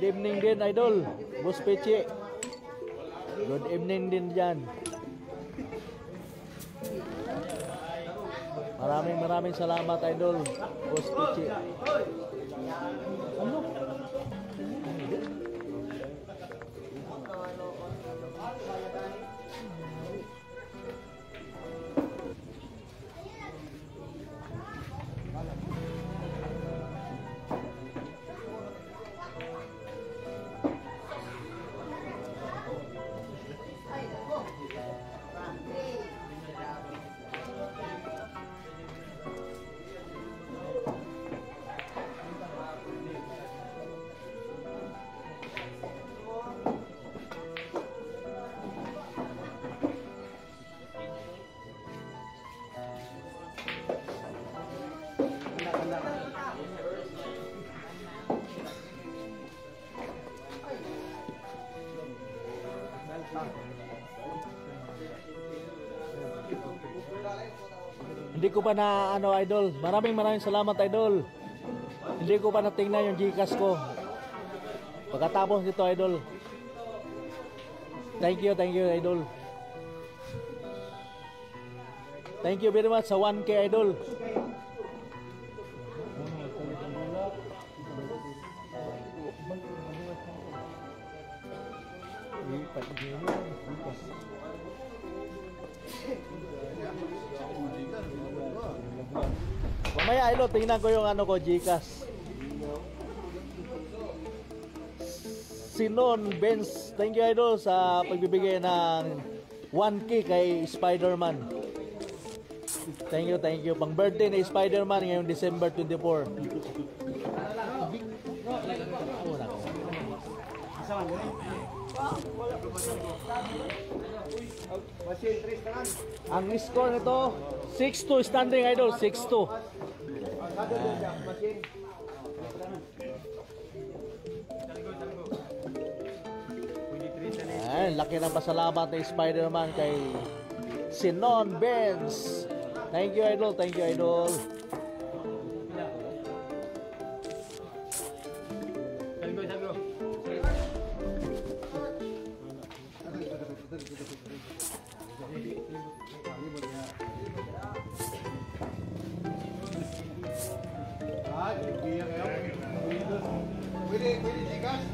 Good evening din, Idol. Boss Pechi. Good evening din dyan. Maraming salamat, Idol. Boss Pechi. Ano? Hindi ko pa na ano, Idol. Maraming salamat, Idol. Hindi ko pa natingnan yung Gcash ko. Pagkatapos nito, Idol. Thank you, Idol. Thank you very much sa 1K, Idol. Mamaya, Idol, tingnan ko yung ano ko, Gcash. Sinon Benz, thank you, Idol, sa pagbibigay ng 1K kay Spider-Man. Thank you. Pang birthday ni Spider-Man ngayong December 24. Ang score nito 6-2 standing, Idol. 6-2. Ay, laki ng pasalamat ni Spider-Man kay Sinon Benz. Thank you, Idol. Pwede Gcash?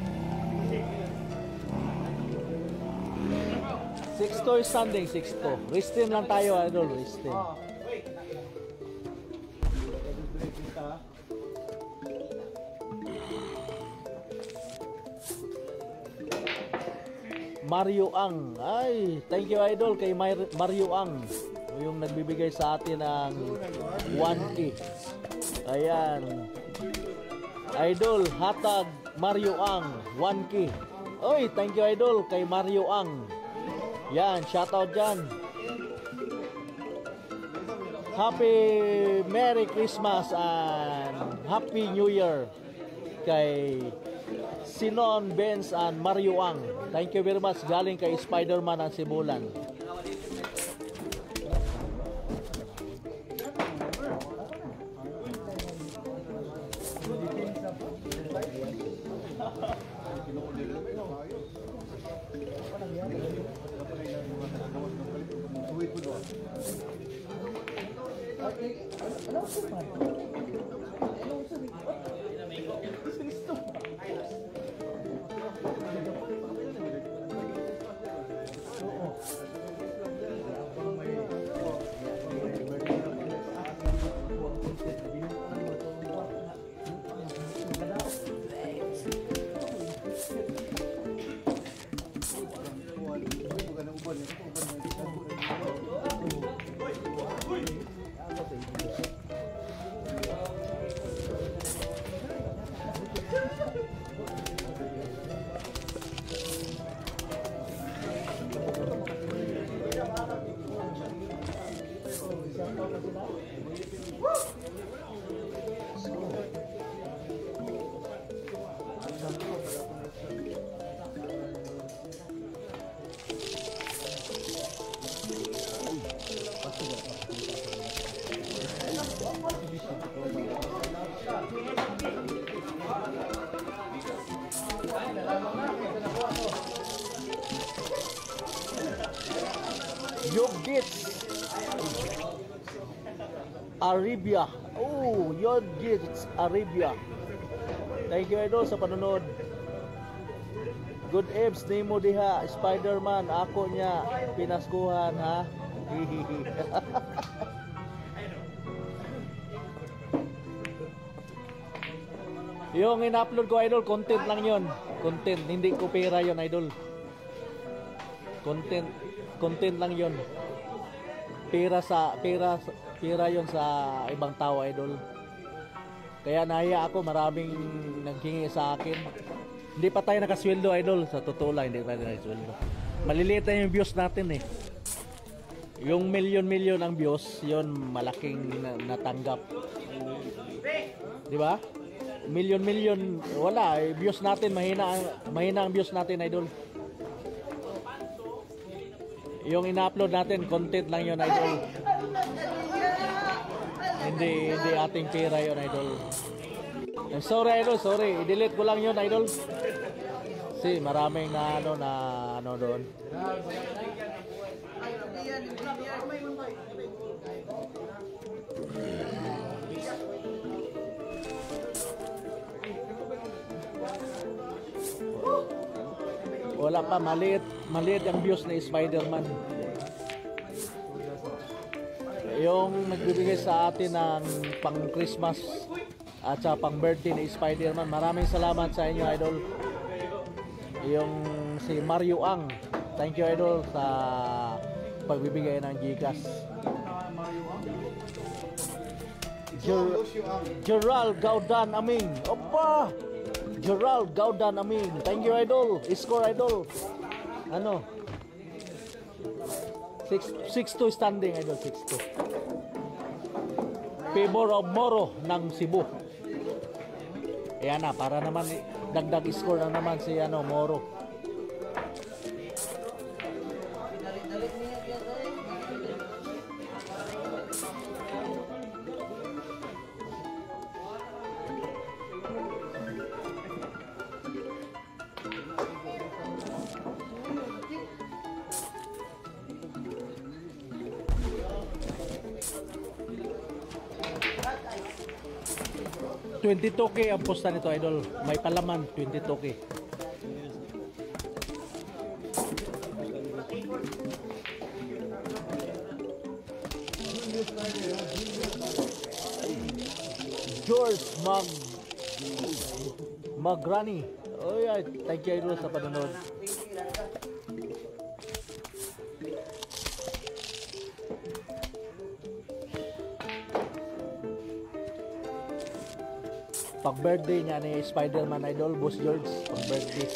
6-2 standing, 6-2. Restin lang tayo, Idol. Restin. Mario Ang. Ay, thank you, Idol, kay Mario Ang. Yung nagbibigay sa atin ng 1K. Ayan. Idol, hatag Mario Ang, 1K. Oy, thank you, Idol, kay Mario Ang. Yan, shoutout dyan. Happy Merry Christmas and Happy New Year kay Sinon Benz and Mario Ang. Thank you very much. Galing kay Spider-Man ang Sibulan. Arabia. Oh, Yod Gifts Arabia. Thank you idol sa panonood. Good Ebs nimo diha Spider-Man ako niya pinaskuhan ha. Hihihi. Yung in-upload ko idol, content lang yon. Content, hindi ko pera yon idol. Content lang yon. Pera yon sa ibang tao idol. Kaya nahiya ako, maraming naghingi sa akin. Hindi pa tayo nakasweldo idol, sa totoo lang hindi pa tayo nakasweldo. Maliliit na yung views natin eh. Yung milyon ang views, yon malaking natanggap. Di ba? Milyon wala eh, views natin mahina ang views natin idol. Yung ina-upload natin content lang yon idol. Hindi ating pera yon idol. I'm sorry idol, sorry. I-delete ko lang yon idol. Si maraming na ano doon. Wala pa, maliit ang views ni Spider-Man. Yung nagbibigay sa atin ng pang Christmas at sa pang birthday ni Spider-Man, maraming salamat sa inyo idol. Yung si Mario Ang, thank you idol sa pagbibigay ng Gcash. Gerald Gaudan Aming, opa, Gerald Gaudan Aming, thank you idol. Score idol, ano 6-2 standing idol, 6-2 favor of Moro ng Cebu. Ayan na, para naman dagdag score na naman si Moro. $22K ang posta nito idol. May palaman 22K. George Magrani. Oh yeah, thank you idol sa panonood. Pag birthday niya ni Spider-Man idol, Boss George, pag birthday.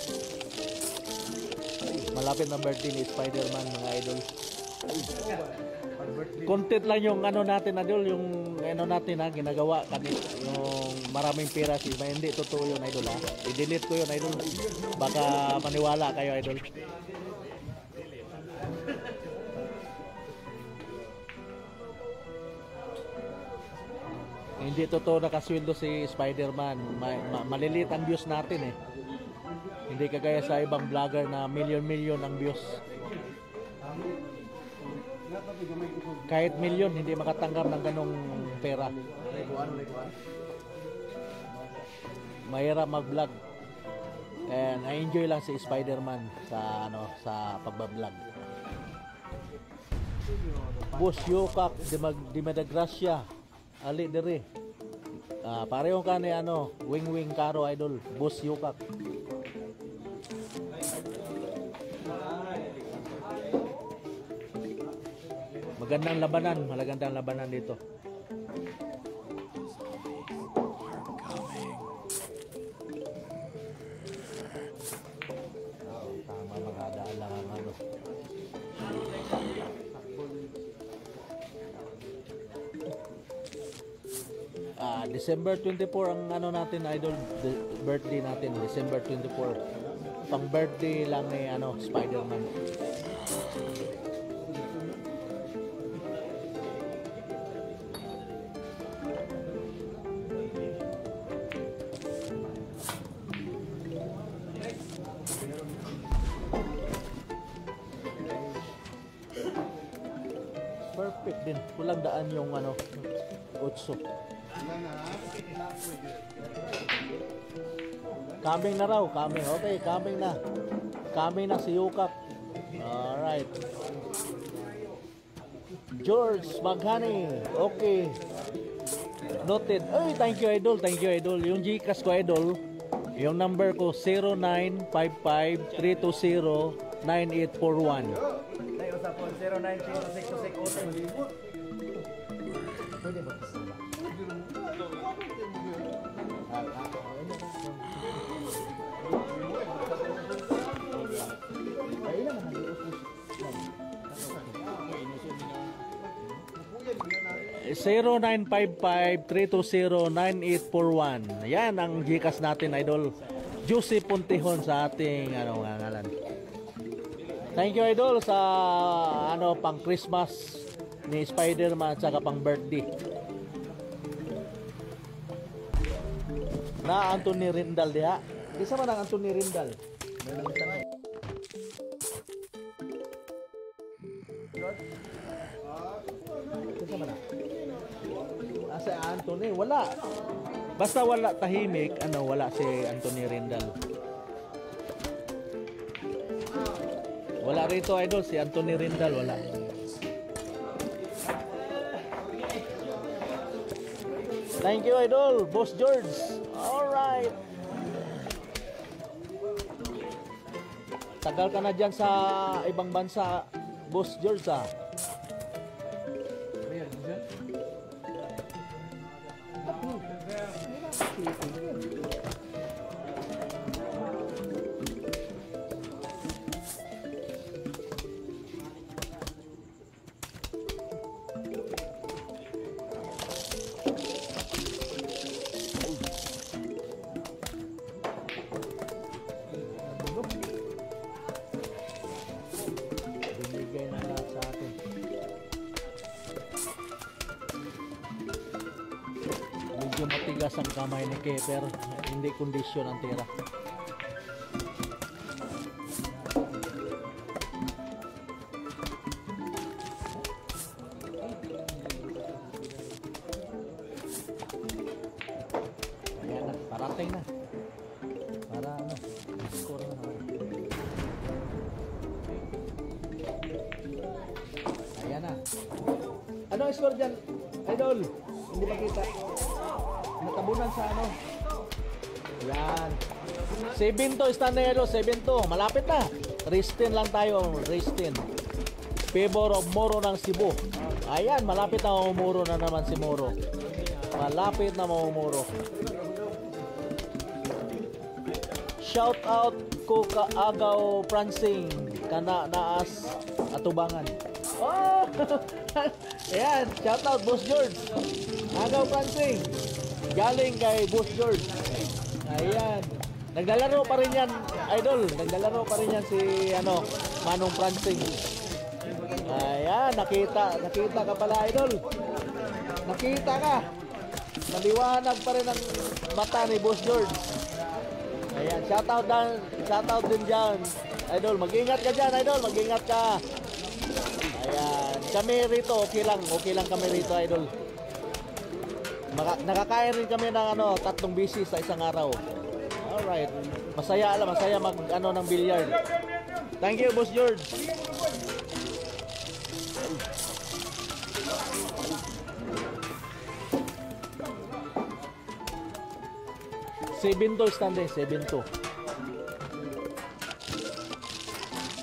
Malapit na birthday ni Spider-Man mga idol. Content lang yung natin idol, yung natin ginagawa kanil yung maraming pera si hindi totoo yun idol ha. I-delete ko yun idol. Baka maniwala kayo idol. Hindi totoo nakasweldo si Spider-Man. Maliliit ang views natin eh. Hindi kagaya sa ibang vlogger na milyon ang views. Kahit milyon, hindi makatanggap ng ganong pera. Mahirap mag-vlog. And I-enjoy lang si Spider-Man sa pagbablog. Boss Yokak di Madagracia. Ali dere. Parehong ka ni wing karo idol, Boss Yukak. Magandang labanan dito. Tama mga daalang December 24 ang natin idol, birthday natin December 24. Pang birthday lang ni Spider-Man. Perfect natin. Kulang daan yung ano, 8. Ilan na? Coming na raw, coming. Okay, coming na. Coming na si Yukap. Alright. George Maghani. Okay. Noted. Ay, thank you, idol. Thank you, idol. Yung Gcash ko, idol. Yung number ko, 0955-320-9841. Tayo sa phone 093626 Pwede ba? Ay, ilan naman ang 0955-320-9841. Yan ang Gcash natin, idol. Juicy Puntihon sa ating ano ngalan. Thank you, idol, sa ano pang Christmas ni Spider-Man at saka pang birthday. Na Anthony Rindal diha. Isa man ang Anthony Rindal. May namitan na. Isa man na. Asa Anthony? Wala. Basta wala tahimik, ano, wala si Anthony Rindal. Wala rito, idol, si Anthony Rindal, wala. Thank you, idol, Boss George. Alright. Tagal ka na dyan sa ibang bansa, Boss George, ah. Binigay na lahat sa atin. Medyo matigas ang kamay ni Keper, hindi kondisyon ang tira. Ayan na, parating na. Para ano, score na naman. Ayan na. Ano ang score dyan, idol? Hindi makita. Natabunan sa ano. Yan. 7-2 standing, idol. 7-2. Malapit na. Race 10 lang tayo. Race 10. Favor of Moro ng Cebu. Ayan. Malapit na mamumuro na naman si Moro. Malapit na mamumuro. Shout out ko Kaagaw Prancing. Kana naas atubangan. Oh! Ayan. Shout out Boss George. Agaw Prancing. Galing kay Boss George. Ayan. Naglalaro pa rin yan, idol. Naglalaro pa rin yan si ano, Manong Prancing. Ayan, nakita ka pala, idol. Nakita ka. Maliwanag pa rin ang mata ni Boss George. Ayan, shout out din dyan. Idol, mag-ingat ka dyan, idol. Mag-ingat ka. Ayan, kami rito, okay lang kami rito, idol. Nakakain rin kami ng ano, 3 bisis sa isang araw. Alright. Masaya mag ano ng billiard. Thank you, Boss George. Standing 7-2.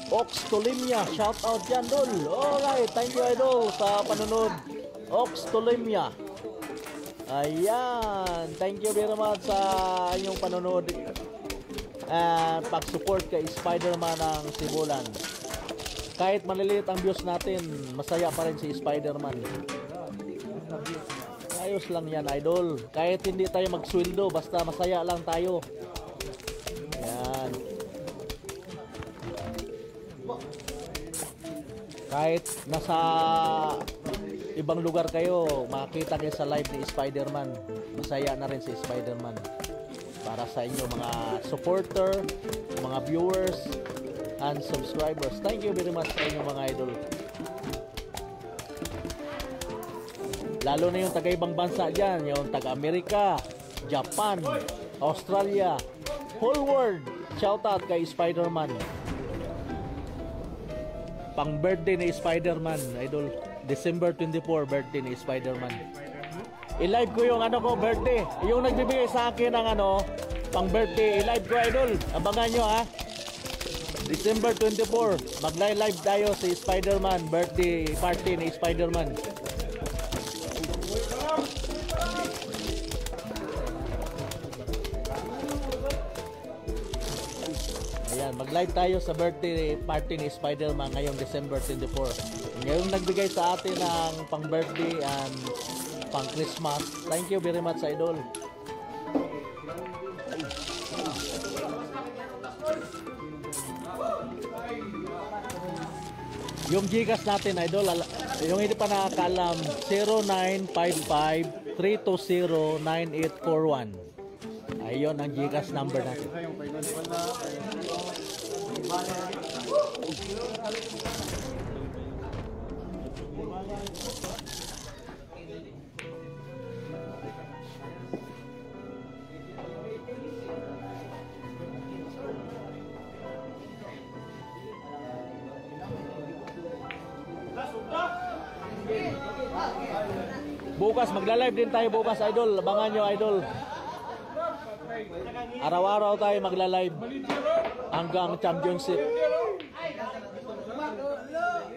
Ox Tolimia, shout out dyan, Dol. Alright, thank you, idol, sa panunod. Ox Tolimia. Ayan, thank you very much sa inyong panunod. Pag-support kay Spider-Man ng Sibulan. Kahit maliliit ang views natin, masaya pa rin si Spider-Man. Ayos lang yan, idol. Kahit hindi tayo magsweldo, basta masaya lang tayo. Ayan. Kahit nasa ibang lugar kayo, makakita kayo sa live ni Spider-Man, masaya na rin si Spider-Man. Para sa inyo mga supporter, mga viewers, and subscribers. Thank you very much sa inyo mga idol. Lalo na yung taga-ibang bansa dyan, yung taga-Amerika, Japan, Australia, whole world. Shoutout kay Spider-Man. Pang birthday ni Spider-Man, idol. December 24, birthday ni Spider-Man. I-live ko yung ano ko, birthday. Yung nagbibigay sa akin ng ano, pang birthday, i-live ko, idol. Abangan nyo, ha. December 24, mag-live tayo si Spider-Man, birthday party ni Spider-Man. Ayan, mag-live tayo sa birthday party ni Spider-Man ngayong December 24. Ngayong nagbigay sa atin ng pang-birthday and pang-Christmas. Thank you very much, idol. Yung Gcash natin, idol, yung hindi pa nakakaalam, 0955-320-9841. Ayun ang Gcash number natin. Bukas, magla-live din tayo bukas, idol. Abangan nyo, idol. Araw-araw tayo magla-live hanggang championship.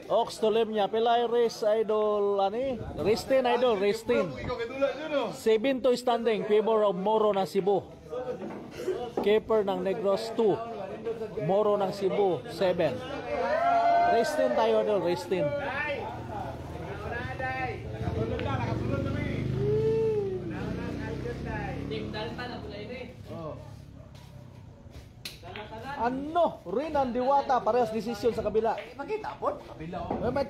Ox Tolemnya, Pilay Race, idol, ani? Ristin, idol, Ristin. 7-2 standing, favor of Moro ng Cebu. Keeper ng Negros 2. Moro ng Cebu 7. Ristin tayo, idol, Ristin. Ano? Renan Diwata, parehas desisyon sa kabila. Makita po. Kabila o. May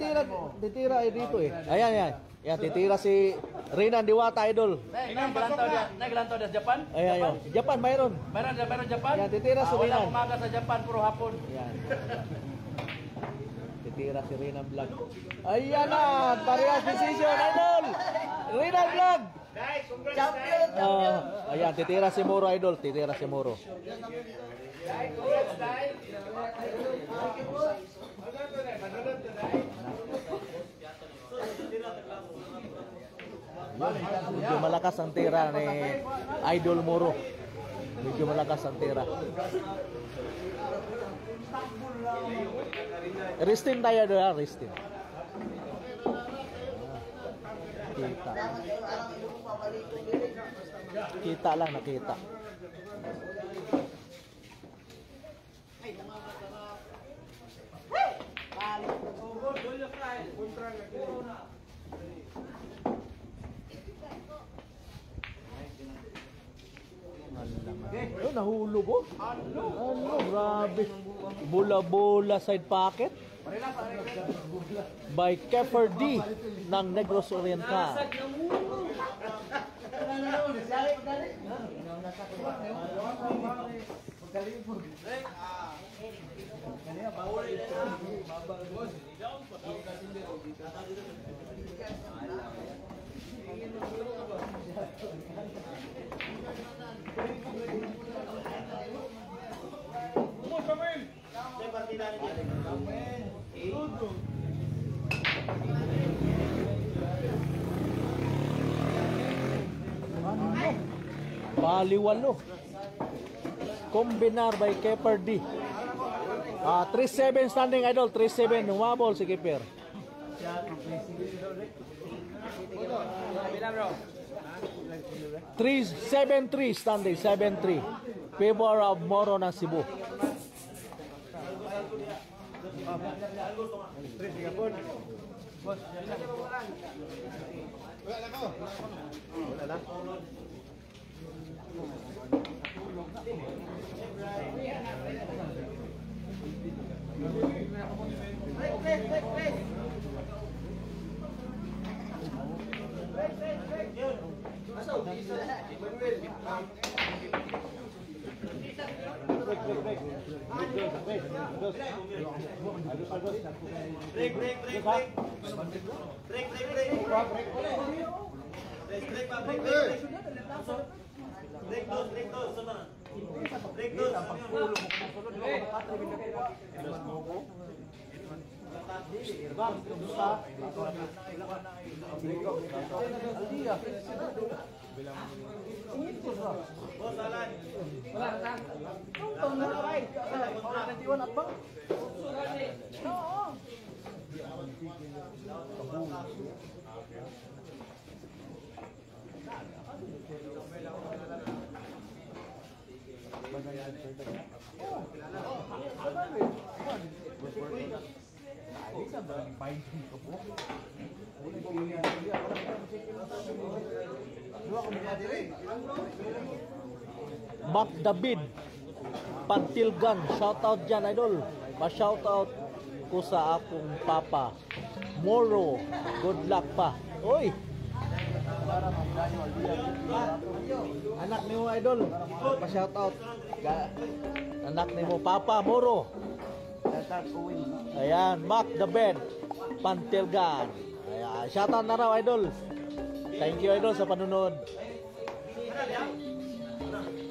titira dito eh. Ayan, yan. Yan, titira si Renan Diwata, idol. Naglantaw na Japan? Ayan, yun. Japan, mayroon. Meron Japan? Yan, titira si Wala Renan. umaga sa Japan, puro hapon. Yan. Titira si Renan Vlog. Ayan na, parehas desisyon, idol. Renan Vlog. Champion! Ayan, titira si Moro, idol. Titira si Moro. Medyo malakas ang tira ni Idol Moro. Medyo malakas ang tira. Ristin tayo doon, ha? Ristin. Kita. Kita lang, nakita. Oh, nahulog oh. Ano, grabe. Bola-bola side pocket. By Keffer D ng Negros Oriental. Baliwalo. Combinar by Keffer D. 3-7 standing, idol. 3-7. Humabol si Keeper. 3-7-3 standing. 7-3. Favor of Moro ng Cebu. Break. Mac David Pantilgan, shoutout dyan idol. Pa-shoutout ko sa akong papa Moro, good luck pa. Oy, anak ni mo idol, pa-shoutout. Anak ni mo Papa Moro. Ayan, Mac David Pantilgan. Ayan, shoutout na raw idol. Thank you idol sa panunod.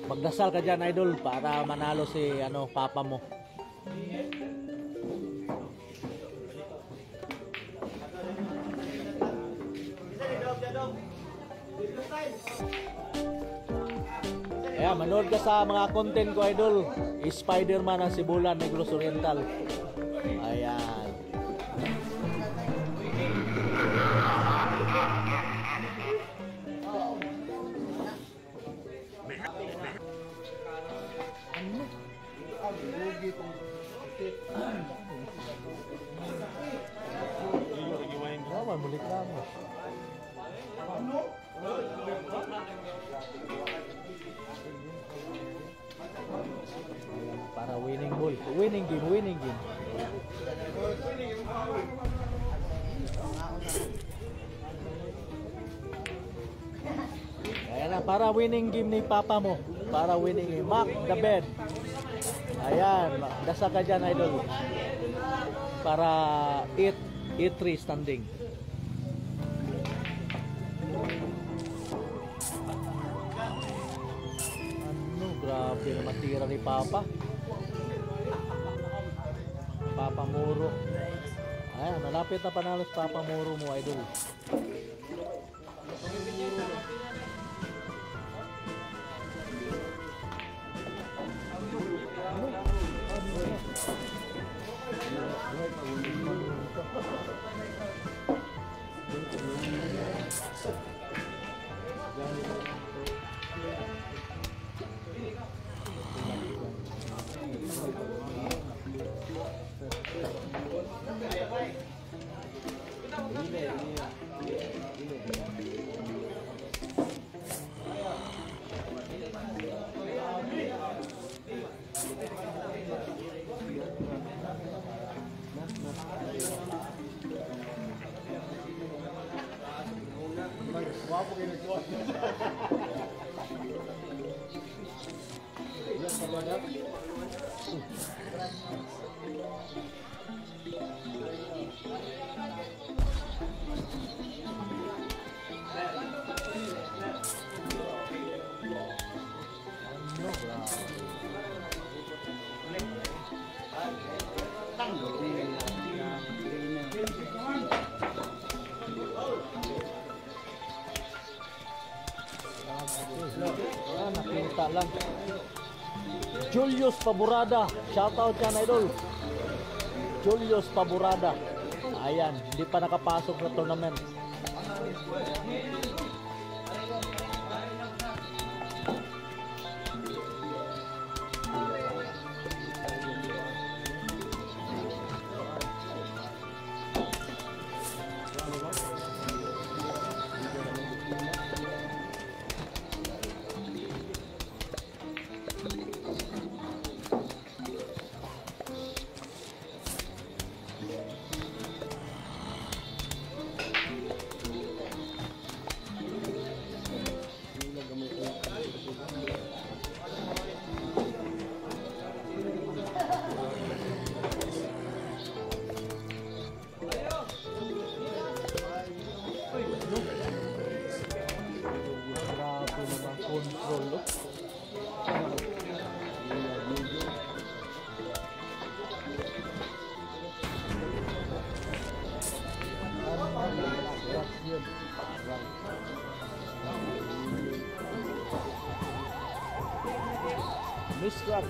Magdasal ka dyan idol para manalo si papa mo. Ayan, manood ka sa mga content ko idol. Spider-Man ang Sibulan, Negros Oriental. Ayan. Mulit lang. Para winning ball. Winning game. Ayan na, para winning game ni papa mo. Para winning game. Mac David. Ayan, dasa ka dyan idol. Para 8-3 standing. Grabe na matira ni Papa. Papa Moro. Ayan, malapit na panalo si Papa Moro mo, idol. Nakita lang. Julius Paburada, shoutout yan idol. Julius Paburada. Ayan, hindi pa nakapasok sa tournament. idol. Oh. Mistrux.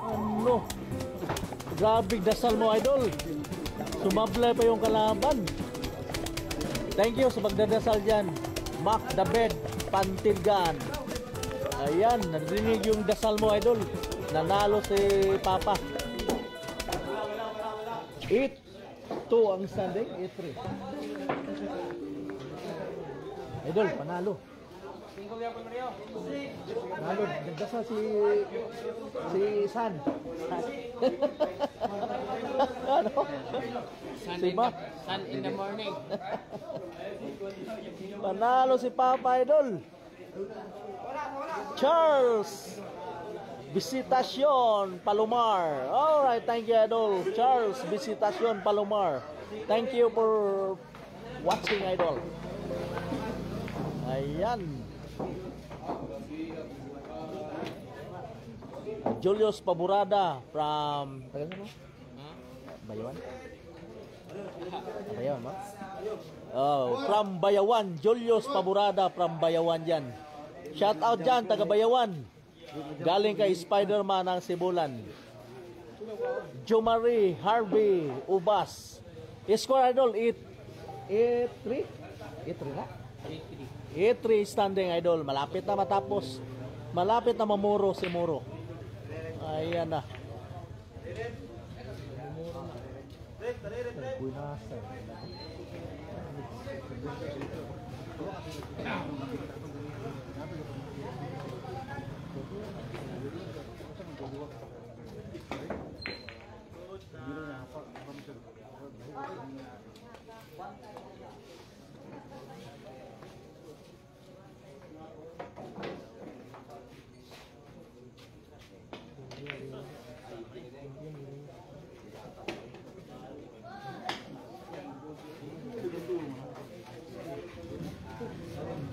Ano? Grabe dasal mo, idol. Sumablay pa yung kalaban. Thank you sa pagdadasal dyan. Mac the Bed Pantilgan. Ayan, narinig yung dasal mo, idol. Nanalo si Papa. 8-2 ang standing. 8-3. Idol, panalo. Panalo, nagdasal si San. Ano? Si Mac. Sun in the morning. Panalo si Papa, idol. Charles Visitacion Palomar. Alright, thank you, idol. Charles Visitacion Palomar. Thank you for watching, idol. Ayan. Julius Paburada from Bayawan. Bayawan ba? Oh, from Bayawan. Julius Paburada from Bayawan yan. Shout out dyan, taga Bayawan. Galing kay Spider-Man ng Sibulan. Jomari Harvey Ubas. Score, idol, 8-3? 8-3 na? 8-3 standing, idol. Malapit na matapos. Malapit na mamuro si Muro. Ayan na.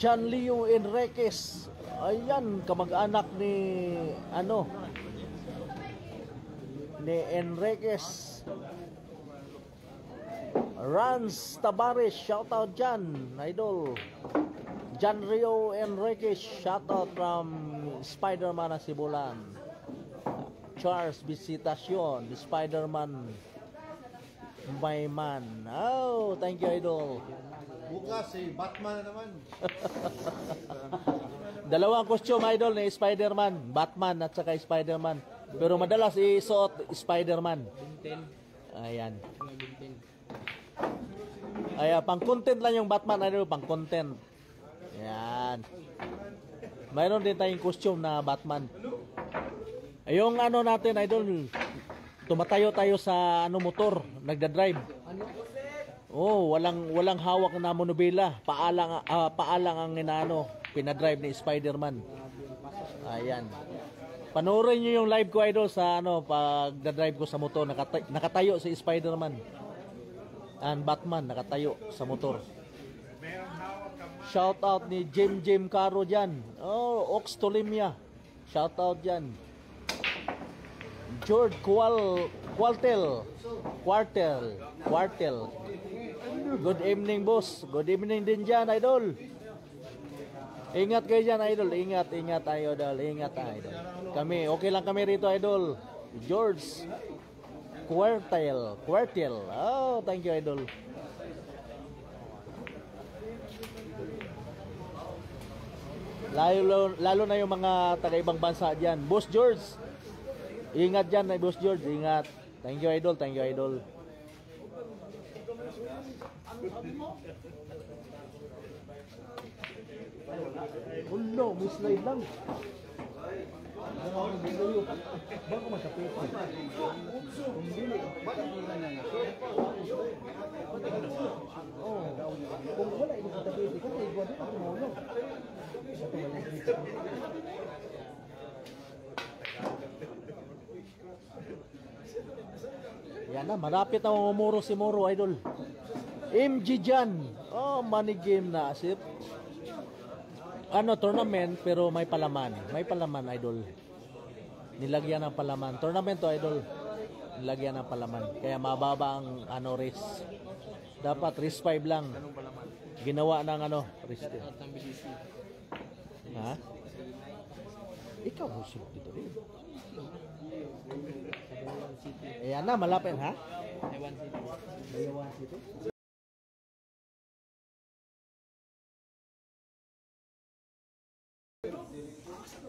John Leo Enriquez. Ayan, kamag-anak ni ni Enriquez. Rans Tabares, shout out John, idol. John Rio Enriquez, shout out from Spider-Man ng Sibulan. Charles Visitacion, the Spider-Man my man. Oh, thank you, idol. Bukas si Batman na naman. Dalawang costume, idol, ni Spider-Man, Batman at saka Spider-Man. Pero madalas isuot Spider-Man. Ayan. Ay, pang content lang yung Batman, idol, pang content. Ayan. Mayroon din tayong costume na Batman. Yung ano natin, idol, tumatayo tayo sa ano motor, nagda-drive. Oh, walang hawak na monobila. Paalang ang inaano, pinadrive ni Spider-Man. Ayan. Panoorin niyo yung live ko, idol, sa ano, pagda-drive ko sa motor, nakatayo si Spider-Man. And Batman nakatayo sa motor. Shout out ni Jim Caro dyan. Oh, Ox Tolimia. Shout out dyan. George Quartel. Good evening, boss. Good evening din dyan, idol. Ingat kayo dyan, idol. Ingat, idol. Ingat, idol. Kami, okay lang kami rito, idol. George Quartel. Oh, thank you, idol. Lalo na yung mga taga-ibang bansa dyan. Boss George, ingat dyan, Boss George. Ingat. Thank you, idol. Thank you, idol. Ulo, may slide lang. Baka masapit. Kung wala ito sa tapit, kasi igwa din ako mahulog. Yan na, malapit na umuro si Moro, idol. MG Jan. Oh, money game na, asip. Ano, tournament, pero may palaman. May palaman, idol. Nilagyan ng palaman. Tournament to, idol. Nilagyan ng palaman. Kaya mababa ang ano, race. Dapat race 5 lang. Ginawa ng ano, race 10. Ha? Ikaw husog dito rin. Ayan na, malapit, ha? Bayawan City.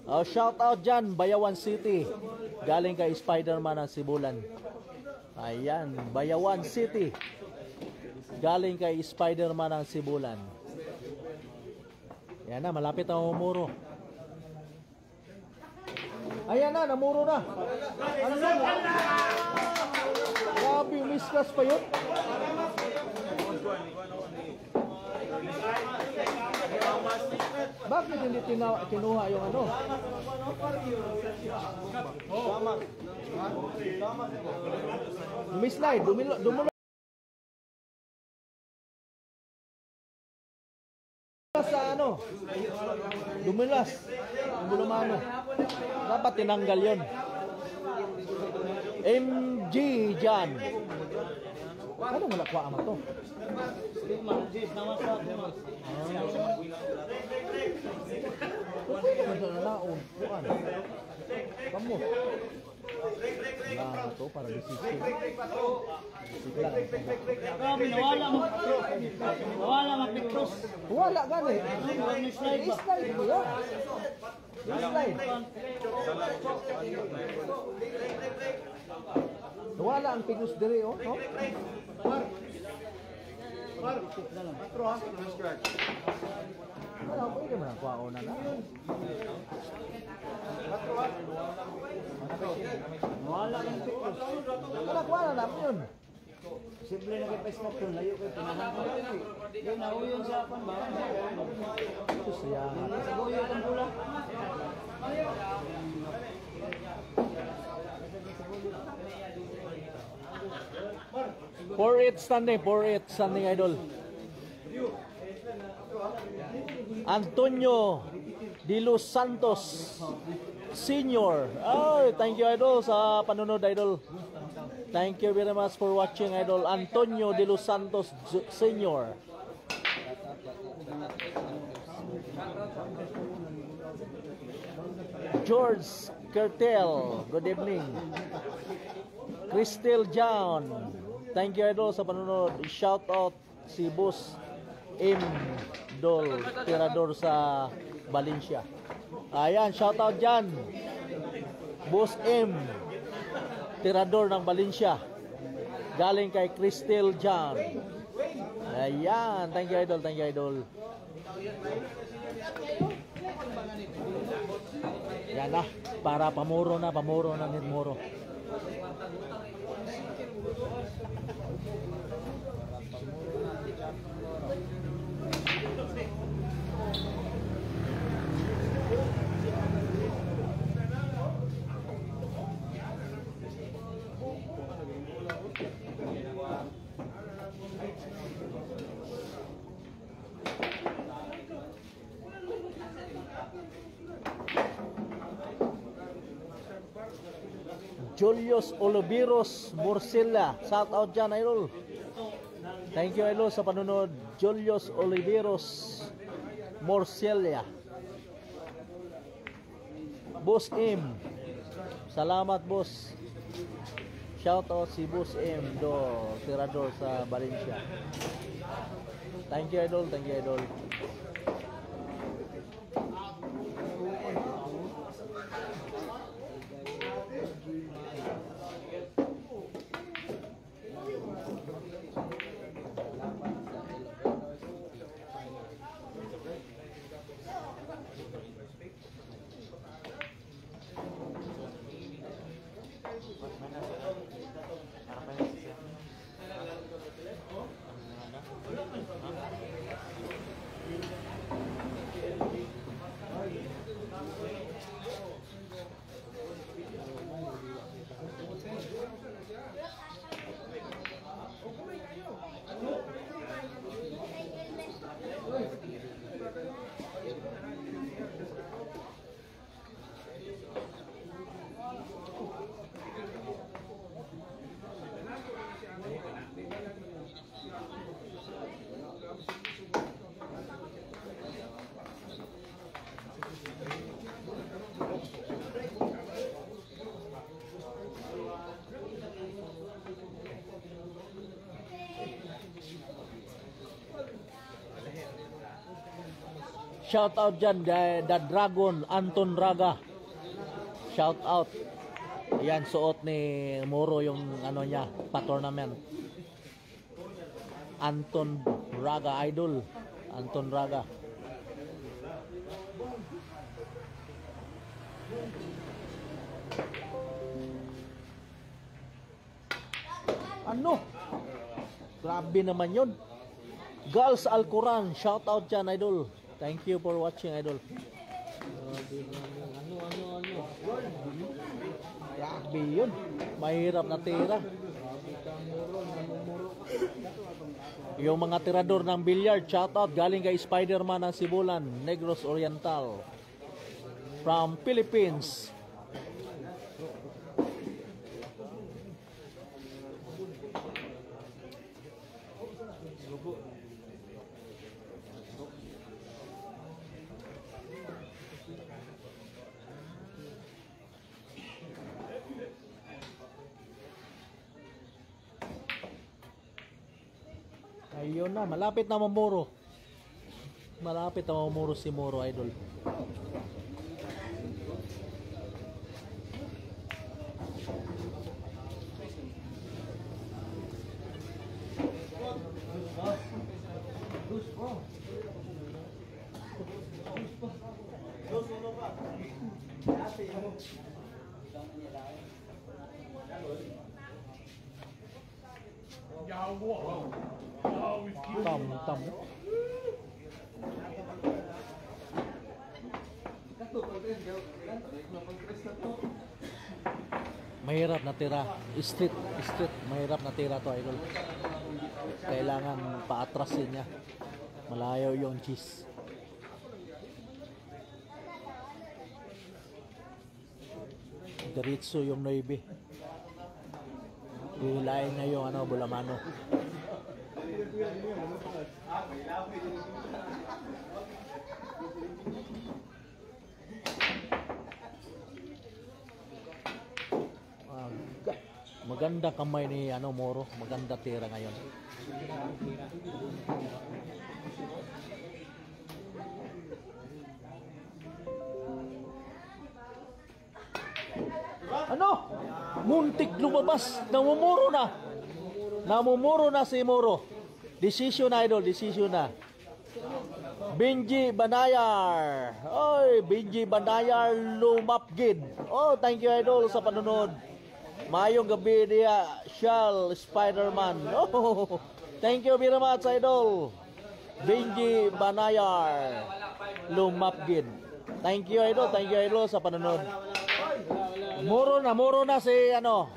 Oh, shout out dyan, Bayawan City. Galing kay Spider-Man ang Sibulan. Ayan, Bayawan City. Galing kay Spider-Man ang Sibulan. Ayan na, malapit na umuro. Ayan na, namuro na. Ano na? Grabe, miskas pa yun. Bakit hindi kinuha yung ano? Mislide, dumulo sa ano? Dumulas. Bulumano. Dapat tinanggal yun. MG Jan. Ano mo nakuha ama to? Kamu. Nah, to para disisip. Kami nawala mapikros. Wala gani. Slide mo yan. Slide. Wala ang pigus dire, oh. No? Wala, pwede mo na kuha una na. Wala ang pigus. Wala, kuha na namin yun. Simple na kay Pesmat yun, layo kayo, pinahan ko. Yung nauyon sa apan ba? Ito siya. Naguyo kang pula. 4-8 standing idol. Antonio de los Santos Senior. Oh, thank you idol sa panunod idol. Thank you very much for watching idol. Antonio de los Santos Senior. George Kertel, good evening. Crystal John, thank you idol sa panunod. Shout out si Boss M. Dol, tirador sa Valencia. Ayan, shout out dyan. Boss M, tirador ng Valencia. Galing kay Crystal John. Ayan, thank you idol, thank you idol. Yan na, para pamuro na ni Muro. Julius Oliveros Morcilla, shout out dyan, idol. Thank you, idol, sa panunod. Julius Oliveros Morcilla. Boss M, salamat, boss. Shout out si Boss M do tirador sa Valencia. Thank you, idol. Thank you, idol. Shout out dyan, the Dragon, Anton Raga. Shout out. Yan, suot ni Muro yung ano niya, pa-tournament. Anton Raga, idol. Anton Raga. Ano? Grabe naman yun. Girls Alquran, shout out dyan, idol. Thank you for watching, idol. Grabe yun. Mahirap na tira. Yung mga tirador ng billiard, shout out. Galing kay Spider-Man ng Sibulan, Negros Oriental. From Philippines. Ayun na, malapit na mamuro. Malapit na mamuro si Muro, idol. Tam. Mahirap na tira. Street. Mahirap na tira to, idol. Kailangan paatrasin niya. Malayo yung cheese. Diretso yung 9. Hilain niya yung bulamano. Maganda kamay ni Moro. Maganda tira ngayon. Muntik lumabas. Namumuro na si Moro. Decision na, idol. Decision na. Benji Banayar. Oy, Oy, Benji Bandayar Lumapgid. Oh, thank you idol sa panonood. Mayong gabi dia, Shal Spider-Man. Oh, thank you very much idol. Benji Bandayar Lumapgid. Thank you idol sa panonood. Muro na si ano.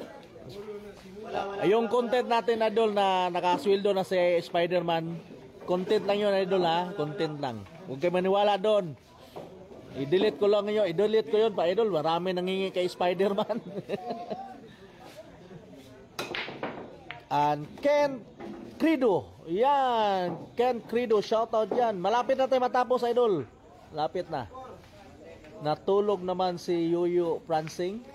Yung content natin idol na nakasweldo na si Spider-Man. Content lang yun idol ha, content lang. Huwag kayo maniwala doon. I-delete ko lang yun, i-delete ko yun pa idol. Marami nangingi kay Spider-Man. And Ken Credo. Yan, Ken Credo, shoutout yan. Malapit na tayo matapos idol. Malapit na. Natulog naman si Yuyu Pransing.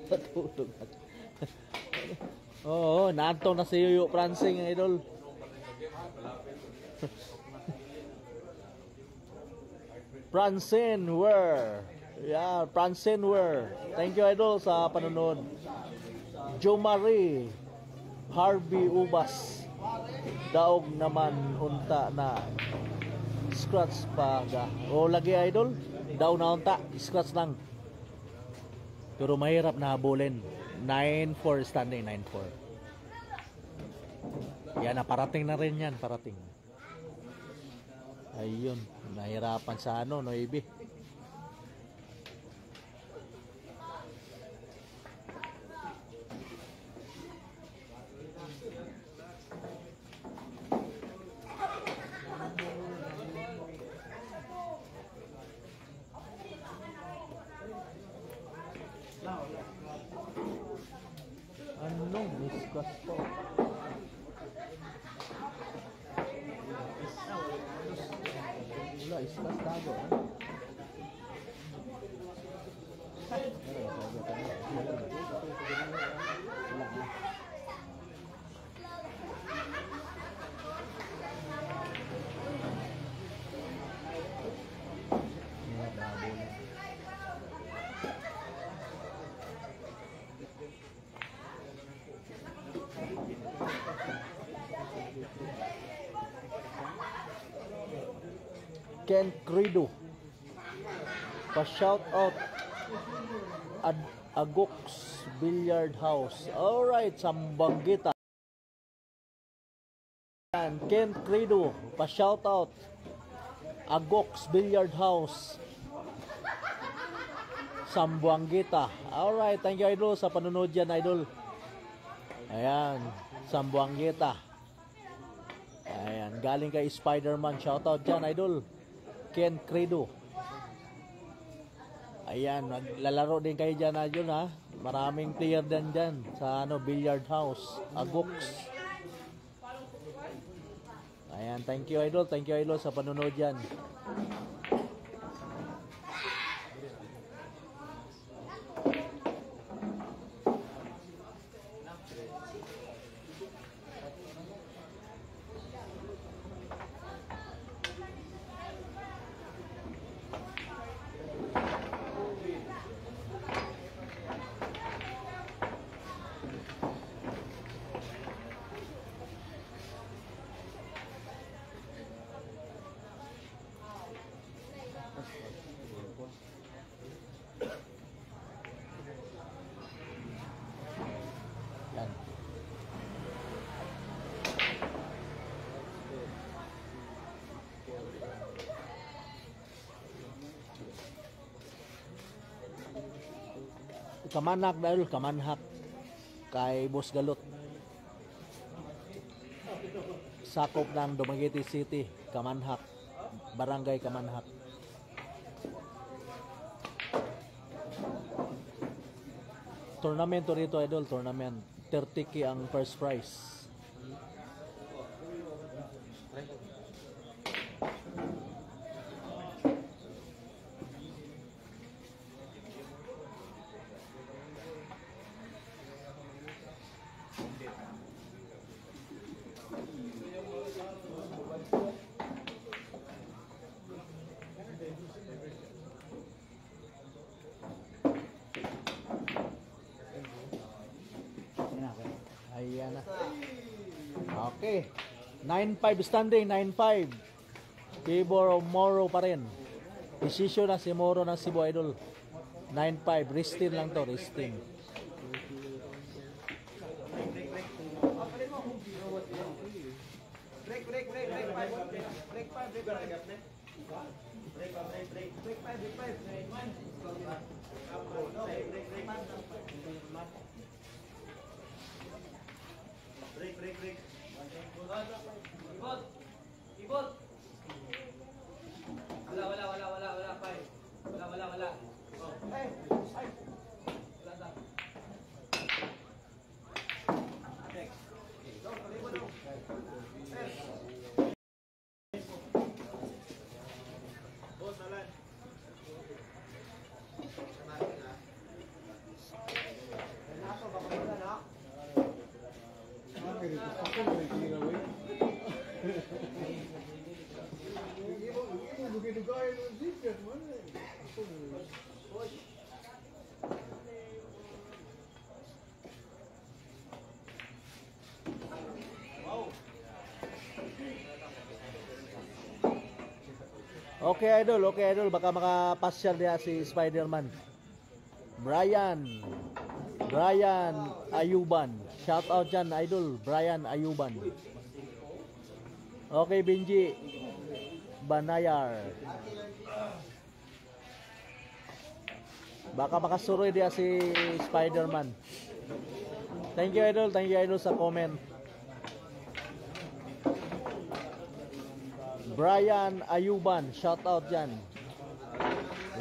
Natulog. Oo, naantong na si Yuyu Pransing idol. Pransenwer. Yeah, Pransenwer. Thank you idol sa panonood. Jo Marie Harvey Ubas. Daog naman unta na scratch pa ga. O lagi idol, daw na unta, scratch lang. Pero mahirap na habulin. 9-4 standing, 9-4. Yan, parating na rin yan, parating. Ayun, nahirapan sa ano, Noibi. Anong discuss to? Wala, discuss tago. Ken Credo pa-shout out Agox Billiard House. Alright, Sambanggita. Ken Credo pa-shout out Agox Billiard House, Sambuanggita. Alright, thank you idol sa panonood yan idol. Ayan, Sambuanggita. Ayan, galing kay Spider-Man. Shout out dyan idol, Ken Credo. Ayan, naglalaro din kayo dyan idol ha. Maraming player din dyan sa ano, Billiard House, Agox. Ayan, thank you idol sa panonood dyan. Yan. Kamanhak dahil kamanhak kay Boss Galot. Sakop ng Dumaguete City, Kamanhak, Barangay Kamanhak. Tournament rito idol, tournament. 30k ang first prize. Ayan na. Okay. 9-5 standing, 9-5. Favor of Moro pa rin. Desisyon na si Moro ng Cebu Idol. 9-5. Ristin lang to, Ristin. Ibot! Ibot! Wala, five. Wala. Oh. Ay! Wala na. Okay idol, baka makapasyal niya si Spider-Man. Brian Ayuban. Shout out dyan idol, Brian Ayuban. Okay, Benji Banayar. Baka makasuroy dia si Spider-Man. Thank you idol sa comment. Brian Ayuban, shout out dyan.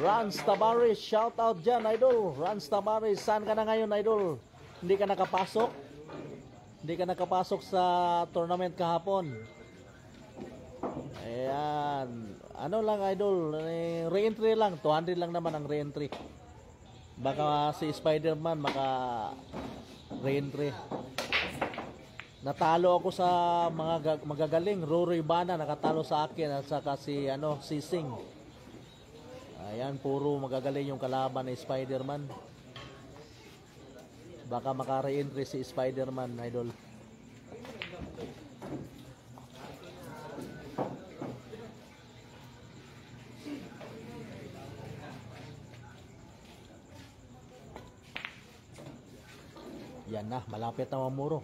Rans Tamaris, shout out dyan idol. Rans Tamaris, saan ka na ngayon idol? Hindi ka nakapasok? Hindi ka nakapasok sa tournament kahapon? Ayan. Ano lang idol, re-entry lang, 200 lang naman ang re-entry. Baka si Spider-Man maka re-entry. Natalo ako sa mga magagaling. Rory Bana nakatalo sa akin at saka si Sing. Ayan, puro magagaling yung kalaban ni Spider-Man. Baka maka-re-entry si Spider-Man idol. Yan na, malapit na mamuro.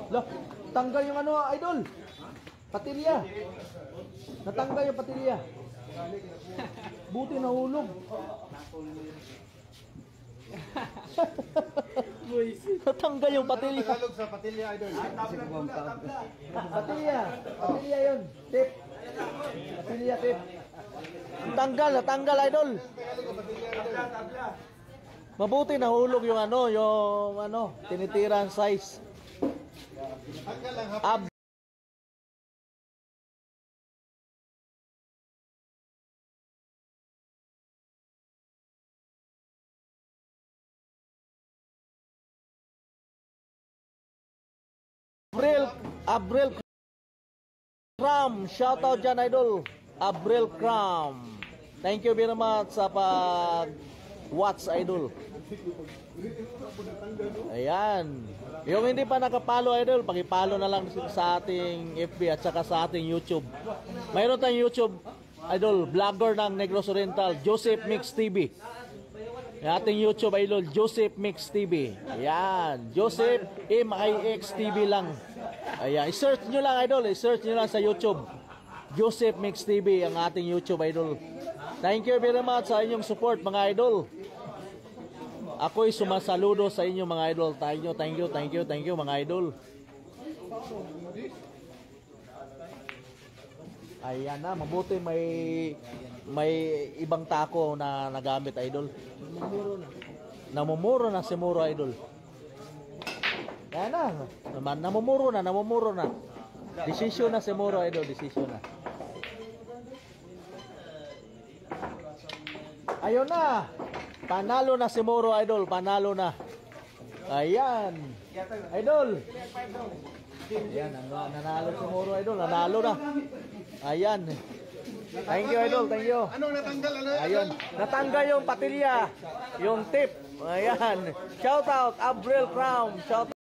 Loh, tanggal yung idol. Patilya. Natanggal yung patilya. Buti nahulog. Natanggal yung patilya. Tagalog sa patilya idol. Patilya. Patilya yun. Tip. Patilya tip. Natanggal idol. Mabuti nahulog yung tinitiran size. Tanggal lang hapon. Abril Ram, shout out dyan idol. Abril Cram. Thank you very much sa pag-watch, idol. Ayan. Yung hindi pa nakapalo, idol, pakipalo na lang sa ating FB at saka sa ating YouTube. Mayroon tayong YouTube, idol, vlogger ng Negros Oriental, Joseph Mix TV. Yung ating YouTube, idol, Joseph Mix TV. Ayan. Joseph MIX TV lang. Ayan. I-search nyo lang, idol. I-search nyo lang sa YouTube. Joseph Mix TV, ang ating YouTube, idol. Thank you very much sa inyong support, mga idol. Ako'y sumasaludo sa inyo, mga idol. Thank you, mga idol. Ayan na, mabuti may ibang tako na nagamit, idol. Namumuro na si Muro, idol. Ayan na, namumuro na. Desisyon na si Muro, idol, desisyon na. Ayun na. Panalo na si Moro, idol. Panalo na. Ayan. Idol. Ayan. Nanalo si Moro, idol. Nanalo na. Ayan. Thank you, idol. Thank you. Anong natanggal? Ayun. Natanggal yung patilya. Yung tip. Ayan. Shout out, Abril Crown. Shout